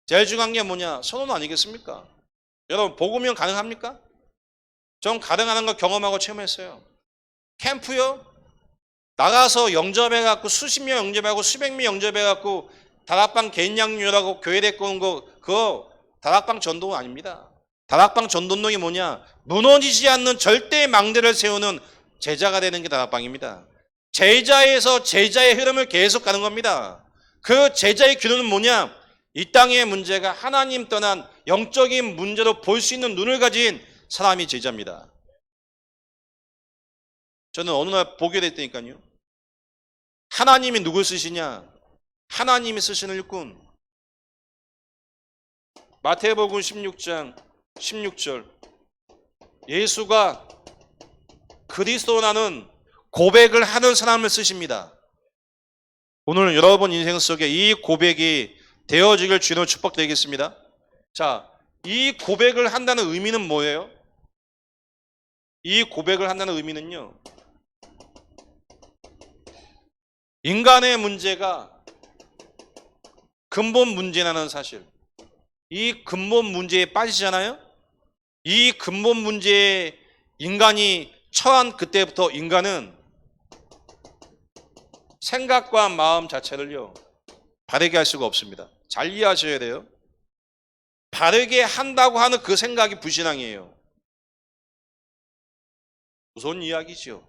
제일 중요한 게 뭐냐? 선언 아니겠습니까? 여러분 복음이면 가능합니까? 전 가능한 거 경험하고 체험했어요. 캠프요? 나가서 영접해갖고 수십 명 영접하고 수백 명 영접해갖고 다락방 개인 양육하고 교회 데리고 온 거 그거 다락방 전도가 아닙니다. 다락방 전도동이 뭐냐? 무너지지 않는 절대의 망대를 세우는 제자가 되는 게 다락방입니다. 제자에서 제자의 흐름을 계속 가는 겁니다. 그 제자의 기도는 뭐냐? 이 땅의 문제가 하나님 떠난 영적인 문제로 볼 수 있는 눈을 가진 사람이 제자입니다. 저는 어느 날 보게 됐다니까요. 하나님이 누굴 쓰시냐? 하나님이 쓰시는 일꾼. 마태복음 16장 16절. 예수가 그리스도라는 고백을 하는 사람을 쓰십니다. 오늘 여러분 인생 속에 이 고백이 되어지길 주님으로 축복드리겠습니다. 자, 이 고백을 한다는 의미는 뭐예요? 이 고백을 한다는 의미는요, 인간의 문제가 근본 문제라는 사실, 이 근본 문제에 빠지잖아요. 이 근본 문제에 인간이 처한 그때부터 인간은 생각과 마음 자체를요 바르게 할 수가 없습니다. 잘 이해하셔야 돼요. 바르게 한다고 하는 그 생각이 불신앙이에요. 무서운 이야기죠.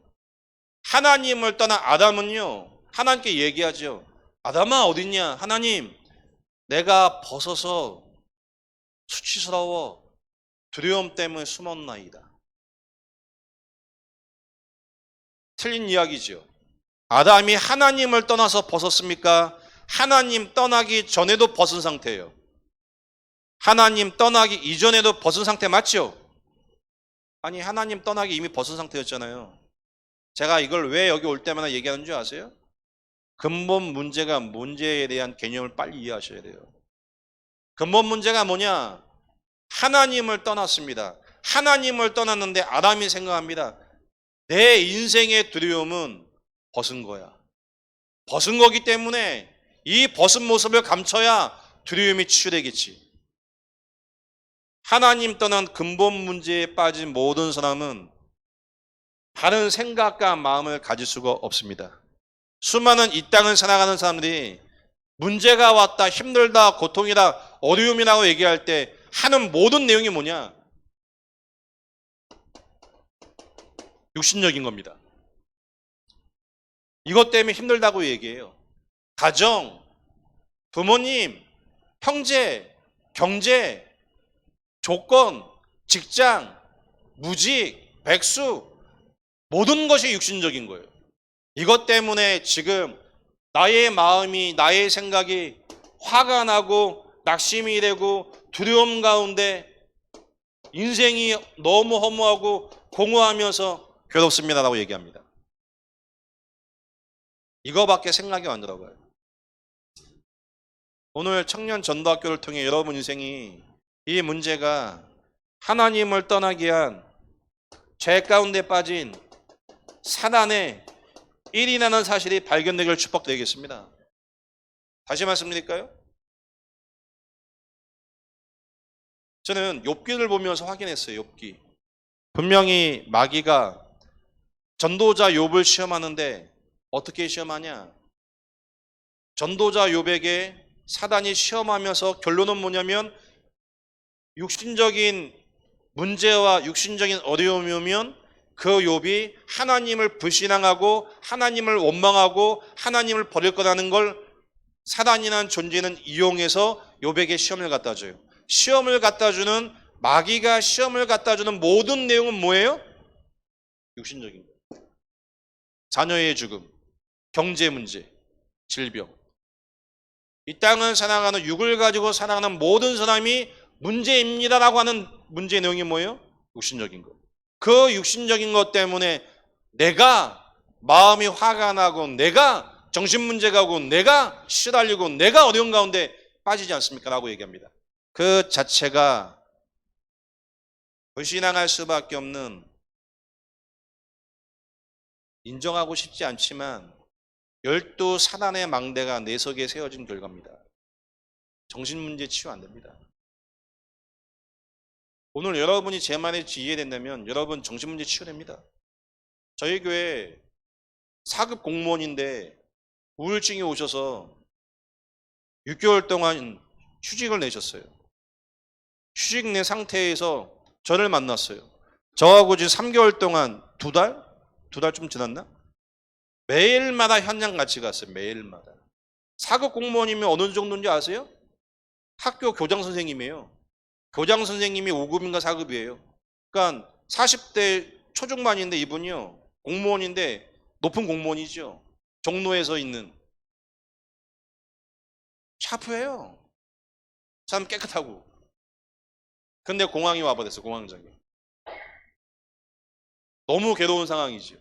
하나님을 떠난 아담은요 하나님께 얘기하죠. 아담아 어딨냐? 하나님, 내가 벗어서 수치스러워 두려움 때문에 숨었나이다. 틀린 이야기죠. 아담이 하나님을 떠나서 벗었습니까? 하나님 떠나기 전에도 벗은 상태예요. 하나님 떠나기 이전에도 벗은 상태 맞죠? 아니 하나님 떠나기 이미 벗은 상태였잖아요. 제가 이걸 왜 여기 올 때마다 얘기하는 줄 아세요? 근본 문제가 문제에 대한 개념을 빨리 이해하셔야 돼요. 근본 문제가 뭐냐? 하나님을 떠났습니다. 하나님을 떠났는데 아담이 생각합니다. 내 인생의 두려움은 벗은 거야. 벗은 거기 때문에 이 벗은 모습을 감춰야 두려움이 치유되겠지. 하나님 떠난 근본 문제에 빠진 모든 사람은 바른 생각과 마음을 가질 수가 없습니다. 수많은 이 땅을 살아가는 사람들이 문제가 왔다, 힘들다, 고통이다, 어려움이라고 얘기할 때 하는 모든 내용이 뭐냐? 육신적인 겁니다. 이것 때문에 힘들다고 얘기해요. 가정, 부모님, 형제, 경제, 조건, 직장, 무직, 백수, 모든 것이 육신적인 거예요. 이것 때문에 지금 나의 마음이, 나의 생각이 화가 나고 낙심이 되고 두려움 가운데 인생이 너무 허무하고 공허하면서 괴롭습니다라고 얘기합니다. 이거밖에 생각이 안 들어가요. 오늘 청년 전도학교를 통해 여러분 인생이 이 문제가 하나님을 떠나게 한 죄 가운데 빠진 사단의 일이라는 사실이 발견되기를 축복드리겠습니다. 다시 말씀드릴까요? 저는 욥기를 보면서 확인했어요. 욥기. 분명히 마귀가 전도자 욥을 시험하는데 어떻게 시험하냐? 전도자 욥에게 사단이 시험하면서 결론은 뭐냐면 육신적인 문제와 육신적인 어려움이 오면 그 욥이 하나님을 불신앙하고 하나님을 원망하고 하나님을 버릴 거라는 걸 사단이라는 존재는 이용해서 욥에게 시험을 갖다 줘요. 시험을 갖다 주는 마귀가 시험을 갖다 주는 모든 내용은 뭐예요? 육신적인 거예요. 자녀의 죽음, 경제 문제, 질병. 이 땅을 살아가는, 육을 가지고 살아가는 모든 사람이 문제입니다라고 하는 문제의 내용이 뭐예요? 육신적인 것. 그 육신적인 것 때문에 내가 마음이 화가 나고, 내가 정신 문제가 오고, 내가 시달리고, 내가 어려운 가운데 빠지지 않습니까? 라고 얘기합니다. 그 자체가 불신앙할 수밖에 없는, 인정하고 싶지 않지만 12사단의 망대가 내 속에 세워진 결과입니다. 정신문제 치유 안 됩니다. 오늘 여러분이 제 말에 이해된다면 여러분 정신문제 치유됩니다. 저희 교회 4급 공무원인데 우울증이 오셔서 6개월 동안 휴직을 내셨어요. 휴직 내 상태에서 저를 만났어요. 저하고 지금 3개월 동안 2달? 2달 좀 지났나? 매일마다 현장 같이 갔어요. 매일마다. 4급 공무원이면 어느 정도인지 아세요? 학교 교장 선생님이에요. 교장 선생님이 5급인가 4급이에요. 그러니까 40대 초중반인데 이분이요. 공무원인데 높은 공무원이죠. 종로에 서 있는. 샤프해요. 참 깨끗하고. 근데 공항이 와버렸어요. 공황장애. 너무 괴로운 상황이죠.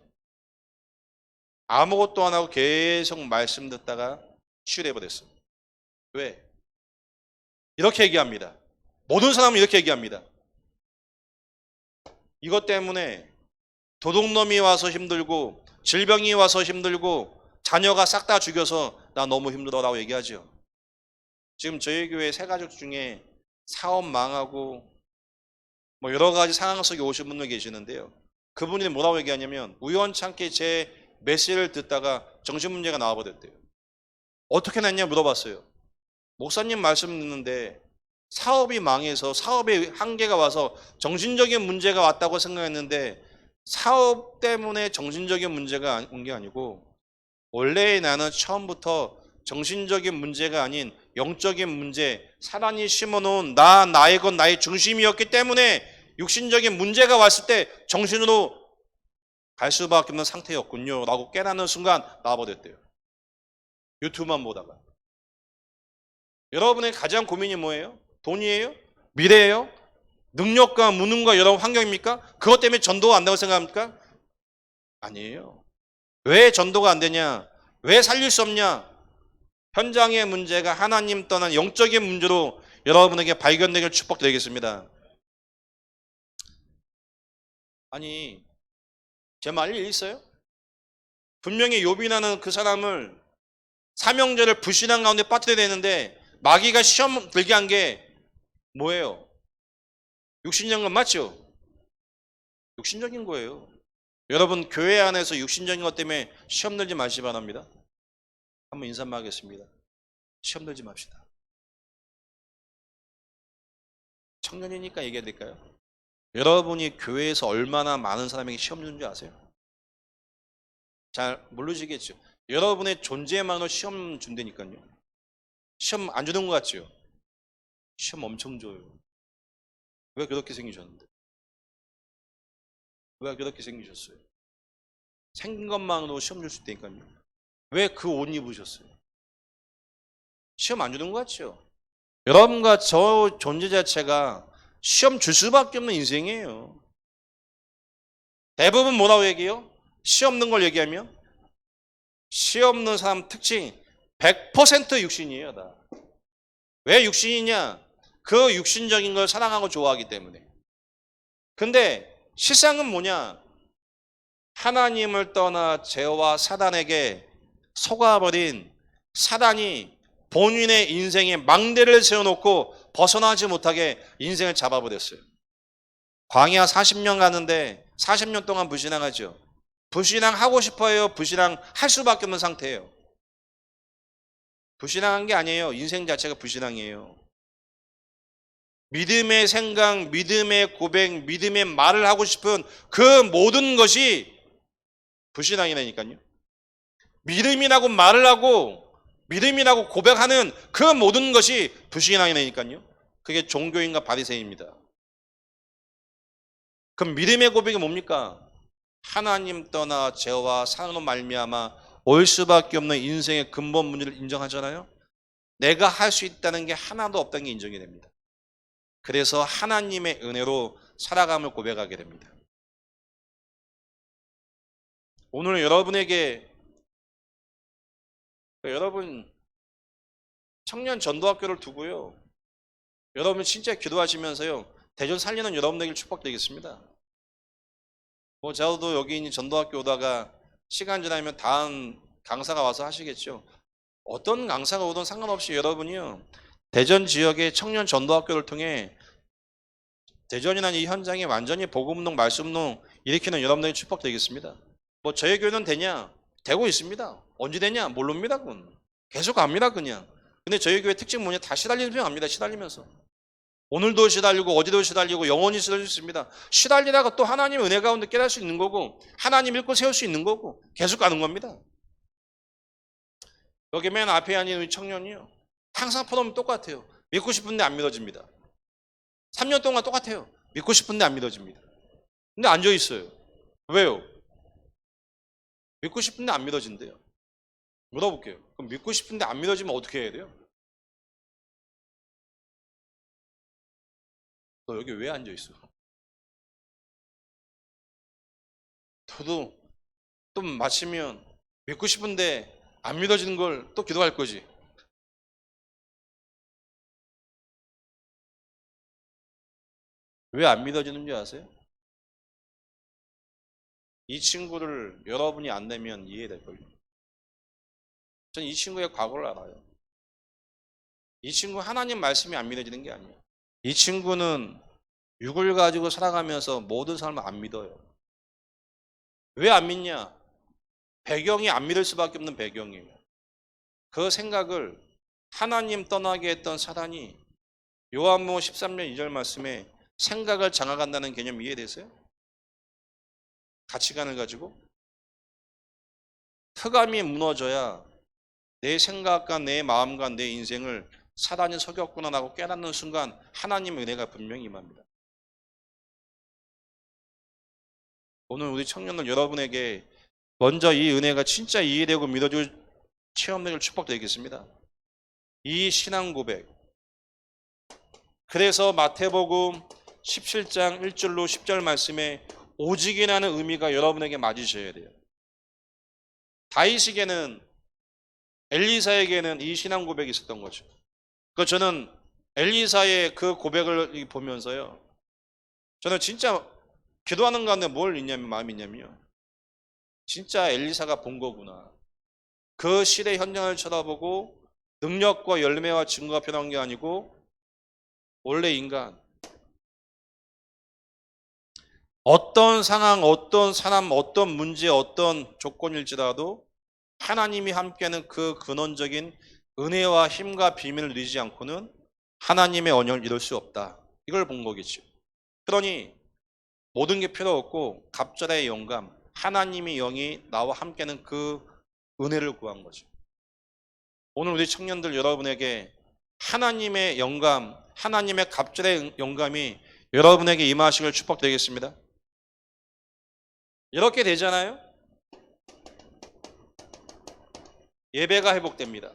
아무것도 안 하고 계속 말씀 듣다가 치유해버렸어요. 왜? 이렇게 얘기합니다. 모든 사람은 이렇게 얘기합니다. 이것 때문에 도둑놈이 와서 힘들고, 질병이 와서 힘들고, 자녀가 싹 다 죽여서 나 너무 힘들어라고 얘기하죠. 지금 저희 교회 세 가족 중에 사업 망하고 뭐 여러 가지 상황 속에 오신 분들 계시는데요. 그분이 뭐라고 얘기하냐면 우연찮게 제 메시지를 듣다가 정신문제가 나와버렸대요. 어떻게 났냐 물어봤어요. 목사님 말씀 듣는데 사업이 망해서 사업에 한계가 와서 정신적인 문제가 왔다고 생각했는데 사업 때문에 정신적인 문제가 온 게 아니고 원래 나는 처음부터 정신적인 문제가 아닌 영적인 문제, 사단이 심어놓은 나의 것, 나의 중심이었기 때문에 육신적인 문제가 왔을 때 정신으로 갈 수밖에 없는 상태였군요 라고 깨닫는 순간 나와버렸대요. 유튜브만 보다가. 여러분의 가장 고민이 뭐예요? 돈이에요? 미래예요? 능력과 무능과 여러 환경입니까? 그것 때문에 전도가 안 된다고 생각합니까? 아니에요. 왜 전도가 안 되냐? 왜 살릴 수 없냐? 현장의 문제가 하나님 떠난 영적인 문제로 여러분에게 발견되길 축복드리겠습니다. 아니, 제 말 일리 있어요? 분명히 욥이라는 그 사람을 사명제를 불신앙 가운데 빠뜨려야 되는데 마귀가 시험 들게 한 게 뭐예요? 육신적인 건 맞죠? 육신적인 거예요. 여러분 교회 안에서 육신적인 것 때문에 시험 들지 마시기 바랍니다. 한번 인사만 하겠습니다. 시험 들지 맙시다. 청년이니까 얘기해야 될까요? 여러분이 교회에서 얼마나 많은 사람에게 시험 주는 줄 아세요? 잘 모르시겠죠? 여러분의 존재만으로 시험 준다니까요. 시험 안 주는 것 같죠? 시험 엄청 줘요. 왜 그렇게 생기셨는데? 왜 그렇게 생기셨어요? 생긴 것만으로 시험 줄 수 있다니까요. 왜 그 옷 입으셨어요? 시험 안 주는 것 같죠? 여러분과 저 존재 자체가 시험 줄 수밖에 없는 인생이에요. 대부분 뭐라고 얘기해요? 시 없는 걸 얘기하면 시 없는 사람 특징 100% 육신이에요. 다. 왜 육신이냐? 그 육신적인 걸 사랑하고 좋아하기 때문에. 근데 실상은 뭐냐? 하나님을 떠나 죄와 사단에게 속아버린 사단이 본인의 인생에 망대를 세워놓고 벗어나지 못하게 인생을 잡아버렸어요. 광야 40년 가는데 40년 동안 불신앙하죠. 불신앙하고 싶어요? 불신앙할 수밖에 없는 상태예요. 불신앙한 게 아니에요. 인생 자체가 불신앙이에요. 믿음의 생각, 믿음의 고백, 믿음의 말을 하고 싶은 그 모든 것이 불신앙이라니까요. 믿음이라고 말을 하고 믿음이라고 고백하는 그 모든 것이 불신앙이라니까요. 그게 종교인과 바리새인입니다. 그럼 믿음의 고백이 뭡니까? 하나님 떠나 죄와 사랑으로 말미암아 올 수밖에 없는 인생의 근본 문제를 인정하잖아요. 내가 할 수 있다는 게 하나도 없다는 게 인정이 됩니다. 그래서 하나님의 은혜로 살아감을 고백하게 됩니다. 오늘 여러분 청년 전도학교를 두고요. 여러분 진짜 기도하시면서요. 대전 살리는 여러분에게 축복되겠습니다. 뭐 저도 여기 있는 전도학교 오다가 시간 지나면 다음 강사가 와서 하시겠죠. 어떤 강사가 오든 상관없이 여러분이요. 대전 지역의 청년 전도학교를 통해 대전이라는 이 현장에 완전히 복음운동, 말씀운동 일으키는 여러분들이 축복되겠습니다. 뭐 저희 교회는 되냐? 되고 있습니다. 언제 되냐? 모릅니다. 그건. 계속 갑니다. 그냥. 근데 저희 교회 특징 뭐냐? 다 시달리면서 갑니다. 시달리면서. 오늘도 시달리고 어제도 시달리고 영원히 시달릴 수 있습니다. 시달리다가 또 하나님의 은혜 가운데 깨달을 수 있는 거고 하나님 읽고 세울 수 있는 거고 계속 가는 겁니다. 여기 맨 앞에 앉은 우리 청년이요. 항상 포럼은 똑같아요. 믿고 싶은데 안 믿어집니다. 3년 동안 똑같아요. 믿고 싶은데 안 믿어집니다. 근데 앉아 있어요. 왜요? 믿고 싶은데 안 믿어진대요. 물어볼게요. 그럼 믿고 싶은데 안 믿어지면 어떻게 해야 돼요? 너 여기 왜 앉아 있어? 저도 또 마치면 믿고 싶은데 안 믿어지는 걸 또 기도할 거지. 왜 안 믿어지는지 아세요? 이 친구를 여러분이 안 내면 이해될 걸요. 전 이 친구의 과거를 알아요. 이 친구 하나님 말씀이 안 믿어지는 게 아니에요. 이 친구는 육을 가지고 살아가면서 모든 사람을 안 믿어요. 왜 안 믿냐? 배경이 안 믿을 수밖에 없는 배경이에요. 그 생각을 하나님 떠나게 했던 사단이 요한복음 13년 2절 말씀에 생각을 장악한다는 개념 이해되세요? 가치관을 가지고 흑암이 무너져야 내 생각과 내 마음과 내 인생을 사단이 속였구나라고 깨닫는 순간 하나님의 은혜가 분명히 임합니다. 오늘 우리 청년들 여러분에게 먼저 이 은혜가 진짜 이해되고 믿어줄 체험되길 축복드리겠습니다. 이 신앙 고백. 그래서 마태복음 17장 1절로 10절 말씀에 오직이라는 의미가 여러분에게 맞으셔야 돼요. 다윗에게는 엘리사에게는 이 신앙 고백이 있었던 거죠. 그 저는 엘리사의 그 고백을 보면서요. 저는 진짜 기도하는 가운데 뭘 있냐면 마음이 있냐면요. 진짜 엘리사가 본 거구나. 그 시대 현장을 쳐다보고 능력과 열매와 증거가 변한 게 아니고 원래 인간 어떤 상황, 어떤 사람, 어떤 문제, 어떤 조건일지라도 하나님이 함께하는 그 근원적인 은혜와 힘과 비밀을 누리지 않고는 하나님의 언약을 이룰 수 없다. 이걸 본 거겠죠. 그러니 모든 게 필요 없고 갑절의 영감, 하나님의 영이 나와 함께하는 그 은혜를 구한 거죠. 오늘 우리 청년들 여러분에게 하나님의 영감, 하나님의 갑절의 영감이 여러분에게 임하시길 축복드리겠습니다. 이렇게 되잖아요. 예배가 회복됩니다.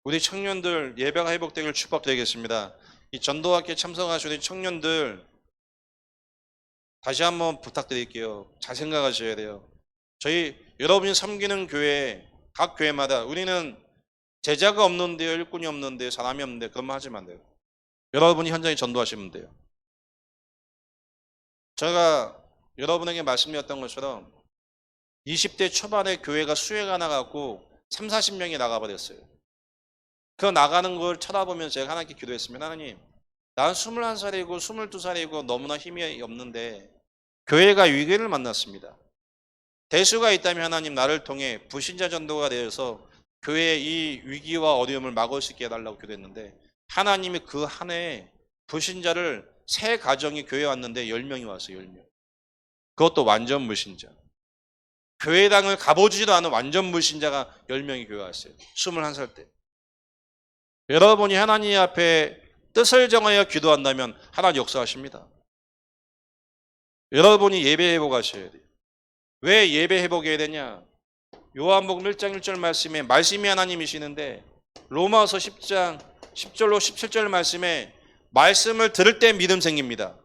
우리 청년들 예배가 회복되길 축복드리겠습니다. 이 전도학교에 참석하신 우리 청년들 다시 한번 부탁드릴게요. 잘 생각하셔야 돼요. 저희 여러분이 섬기는 교회 각 교회마다 우리는 제자가 없는데요, 일꾼이 없는데요, 사람이 없는데 그런 말 하시면 안 돼요. 여러분이 현장에 전도하시면 돼요. 제가 여러분에게 말씀드렸던 것처럼 20대 초반에 교회가 수혜가 나가고 3, 40명이 나가버렸어요. 그 나가는 걸 쳐다보면서 제가 하나님께 기도했습니다. 하나님, 난 21살이고 22살이고 너무나 힘이 없는데 교회가 위기를 만났습니다. 대수가 있다면 하나님 나를 통해 불신자 전도가 되어서 교회의 이 위기와 어려움을 막을 수 있게 해달라고 기도했는데 하나님이 그 한 해에 불신자를 세 가정이 교회에 왔는데 10명이 왔어요. 10명. 그것도 완전 불신자. 교회당을 가보지도 않은 완전 불신자가 10명이 교회에 왔어요. 21살 때. 여러분이 하나님 앞에 뜻을 정하여 기도한다면 하나님 역사하십니다. 여러분이 예배 회복하셔야 돼요. 왜 예배 회복해야 되냐? 요한복음 1장 1절 말씀에 말씀이 하나님이시는데 로마서 10장 10절로 17절 말씀에 말씀을 들을 때 믿음 생깁니다.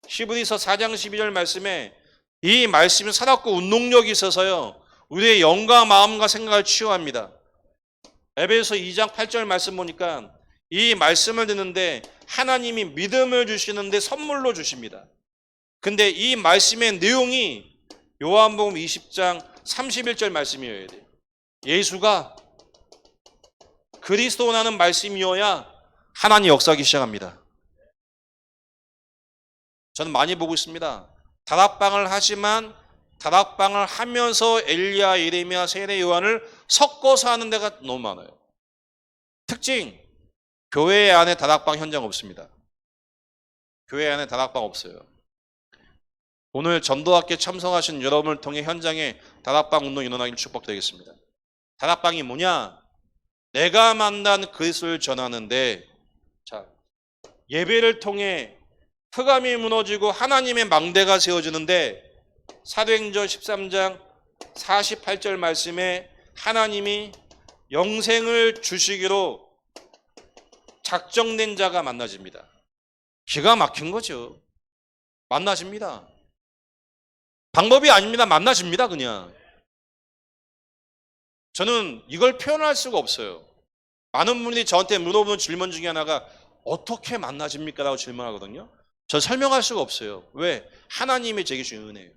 히브리서 4장 12절 말씀에 이 말씀이 살았고 운동력이 있어서요 우리의 영과 마음과 생각을 치유합니다. 에베소 2장 8절 말씀 보니까 이 말씀을 듣는데 하나님이 믿음을 주시는데 선물로 주십니다. 근데 이 말씀의 내용이 요한복음 20장 31절 말씀이어야 돼요. 예수가 그리스도라는 말씀이어야 하나님 역사하기 시작합니다. 저는 많이 보고 있습니다. 다락방을 하지만 다락방을 하면서 엘리야, 예레미야, 세례 요한을 섞어서 하는 데가 너무 많아요. 특징, 교회 안에 다락방 현장 없습니다. 교회 안에 다락방 없어요. 오늘 전도학교에 참석하신 여러분을 통해 현장에 다락방 운동 일어나길 축복드리겠습니다. 다락방이 뭐냐? 내가 만난 그리스도를 전하는데, 자, 예배를 통해 흑암이 무너지고 하나님의 망대가 세워지는데 사도행전 13장 48절 말씀에 하나님이 영생을 주시기로 작정된 자가 만나집니다. 기가 막힌 거죠. 만나집니다. 방법이 아닙니다. 만나집니다. 그냥. 저는 이걸 표현할 수가 없어요. 많은 분들이 저한테 물어보는 질문 중에 하나가 어떻게 만나집니까? 라고 질문하거든요. 저 설명할 수가 없어요. 왜? 하나님이 제게 주신 은혜예요.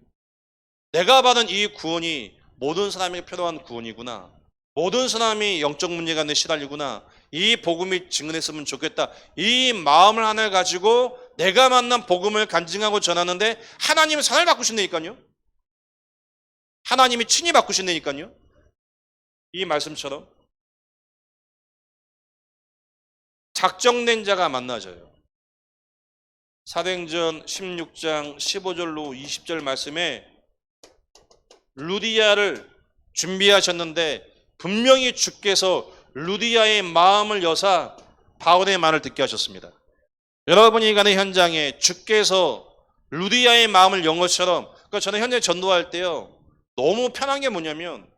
내가 받은 이 구원이 모든 사람에게 필요한 구원이구나. 모든 사람이 영적 문제가 내 시달리구나. 이 복음이 증언했으면 좋겠다. 이 마음을 하나 가지고 내가 만난 복음을 간증하고 전하는데 하나님이 사람을 바꾸신다니까요. 하나님이 친히 바꾸신다니까요. 이 말씀처럼 작정된 자가 만나져요. 사도행전 16장 15절로 20절 말씀에 루디아를 준비하셨는데 분명히 주께서 루디아의 마음을 여사 바울의 말을 듣게 하셨습니다. 여러분이 가는 현장에 주께서 루디아의 마음을 연 것처럼, 그러니까 저는 현재 전도할 때요 너무 편한 게 뭐냐면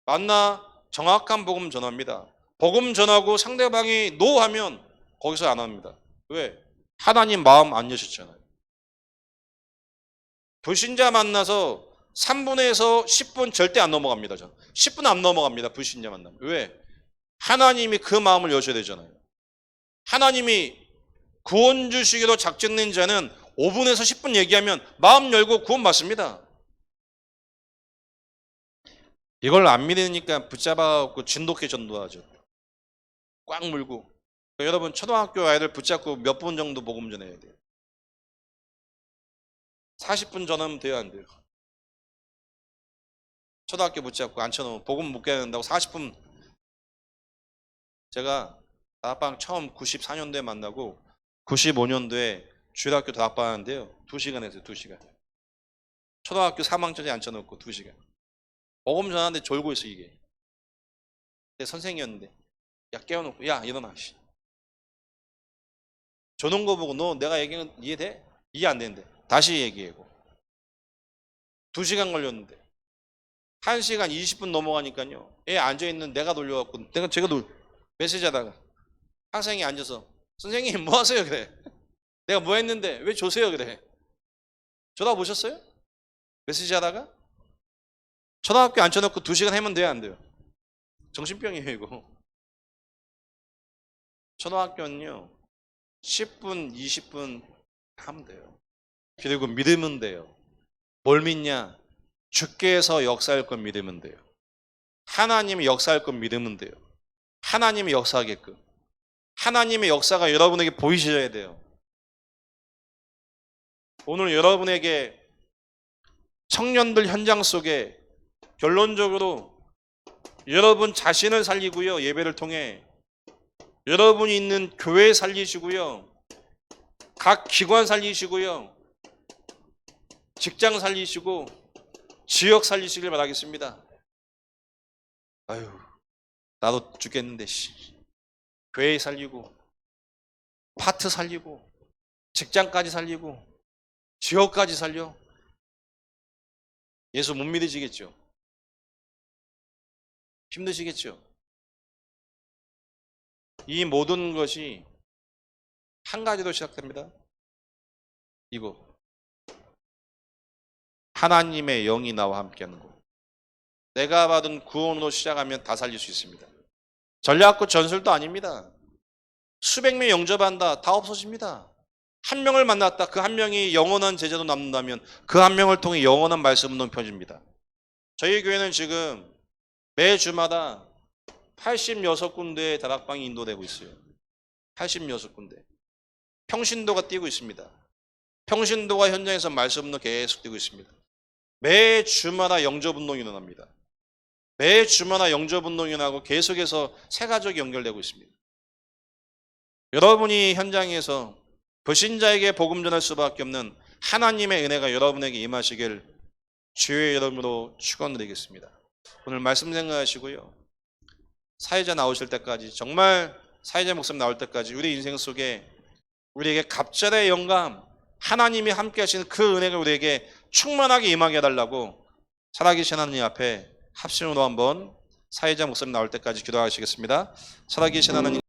만나 정확한 복음 전합니다. 복음 전하고 상대방이 노 하면 거기서 안 합니다. 왜? 하나님 마음 안 여셨잖아요. 불신자 만나서 3분에서 10분 절대 안 넘어갑니다. 저는 10분 안 넘어갑니다. 불신자 만나면. 왜? 하나님이 그 마음을 여셔야 되잖아요. 하나님이 구원 주시기로 작정된 자는 5분에서 10분 얘기하면 마음 열고 구원 받습니다. 이걸 안 믿으니까 붙잡아갖고 진돗개 전도하죠. 꽉 물고. 여러분 초등학교 아이들 붙잡고 몇 분 정도 복음 전해야 돼요? 40분 전하면 돼요, 안 돼요? 초등학교 붙잡고 앉혀놓으면 복음 못 깨야 된다고 40분. 제가 다락방 처음 94년도에 만나고 95년도에 주일학교 다락방 하는데요 2시간 했어요. 2시간. 초등학교 3학년에 앉혀놓고 2시간. 복음 전하는데 졸고 있어 이게. 내 선생님이었는데 야 깨워놓고 야 일어나. 조는 거 보고 너 내가 얘기한 건 이해돼? 이해 안 되는데 다시 얘기하고 2시간 걸렸는데 1시간 20분 넘어가니까요 애 앉아있는 내가 돌려갖고 제가 메시지 하다가 학생이 앉아서 선생님 뭐 하세요? 그래. 내가 뭐 했는데 왜 조세요? 그래. 쳐다보셨어요? 메시지 하다가 초등학교 앉혀놓고 2시간 하면 돼요? 안 돼요? 정신병이에요 이거. 초등학교는요 10분 20분 하면 돼요. 그리고 믿으면 돼요. 뭘 믿냐? 주께서 역사할 건 믿으면 돼요. 하나님이 역사할 건 믿으면 돼요. 하나님이 역사하게끔. 하나님의 역사가 여러분에게 보이셔야 돼요. 오늘 여러분에게 청년들 현장 속에 결론적으로 여러분 자신을 살리고요. 예배를 통해 여러분이 있는 교회 살리시고요. 각 기관 살리시고요. 직장 살리시고 지역 살리시길 바라겠습니다. 아유, 나도 죽겠는데 교회 살리고 파트 살리고 직장까지 살리고 지역까지 살려. 예수 못 믿으시겠죠? 힘드시겠죠? 이 모든 것이 한 가지로 시작됩니다. 이거. 하나님의 영이 나와 함께하는 것. 내가 받은 구원으로 시작하면 다 살릴 수 있습니다. 전략과 전술도 아닙니다. 수백 명 영접한다. 다 없어집니다. 한 명을 만났다. 그 한 명이 영원한 제자로 남는다면 그 한 명을 통해 영원한 말씀 운동 펴집니다. 저희 교회는 지금 매주마다 86군데의 다락방이 인도되고 있어요. 86군데. 평신도가 뛰고 있습니다. 평신도가 현장에서 말씀 운동 계속 뛰고 있습니다. 매주마다 영접운동이 일어납니다. 매주마다 영접운동이 일어나고 계속해서 새가족이 연결되고 있습니다. 여러분이 현장에서 불신자에게 복음 전할 수밖에 없는 하나님의 은혜가 여러분에게 임하시길 주의 이름으로 축원드리겠습니다. 오늘 말씀 생각하시고요. 사회자 나오실 때까지, 정말 사회자 목사님 나올 때까지 우리 인생 속에 우리에게 갑절의 영감, 하나님이 함께 하시는 그 은혜가 우리에게 충만하게 임하게 해달라고 살아계신 하나님 앞에 합심으로 한번 사회자 목사님 나올 때까지 기도하시겠습니다. 살아계신 하나님